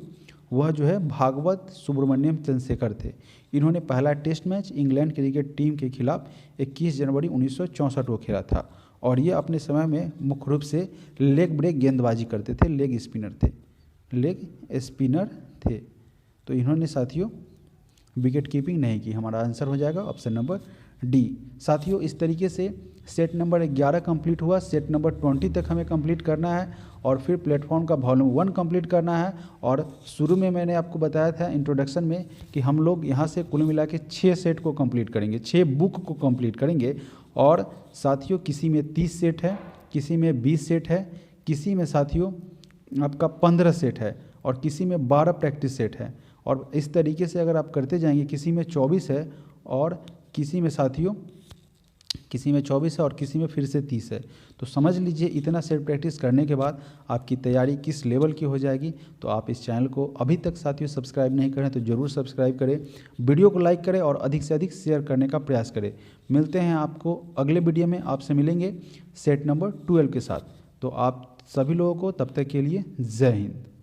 वह जो है भागवत सुब्रमण्यम चंद्रशेखर थे। इन्होंने पहला test match England cricket team के खिलाफ 21 जनवरी 1964 को खेला था और ये अपने समय में मुख्य रूप से लेग ब्रेक गेंदबाजी करते थे, लेग स्पिनर थे। तो इन्होंने साथियों विकेट कीपिंग नहीं की। हमारा आंसर हो जाएगा ऑप्शन नंबर डी। साथियों इस तरीके से सेट नंबर 11 कंप्लीट हुआ। सेट नंबर 20 तक हमें कंप्लीट करना है और फिर प्लेटफॉर्म का वॉल्यूम 1 कंप्लीट करना है। और शुरू में मैंने आपको बताया था इंट्रोडक्शन में कि हम लोग यहाँ से कुल मिला के 6 सेट को कंप्लीट करेंगे, 6 बुक को कंप्लीट करेंगे। और साथियों किसी में 30 सेट है, किसी में 20 सेट है, किसी में साथियों आपका 15 सेट है और किसी में 12 प्रैक्टिस सेट है। और इस तरीके से अगर आप करते जाएंगे, किसी में 24 है और किसी में साथियों किसी में 24 है और किसी में फिर से 30 है। तो समझ लीजिए इतना सेट प्रैक्टिस करने के बाद आपकी तैयारी किस लेवल की हो जाएगी। तो आप इस चैनल को अभी तक साथियों सब्सक्राइब नहीं करें तो ज़रूर सब्सक्राइब करें, वीडियो को लाइक करें और अधिक से अधिक शेयर करने का प्रयास करें। मिलते हैं आपको अगले वीडियो में, आपसे मिलेंगे सेट नंबर 12 के साथ। तो आप सभी लोगों को तब तक के लिए जय हिंद।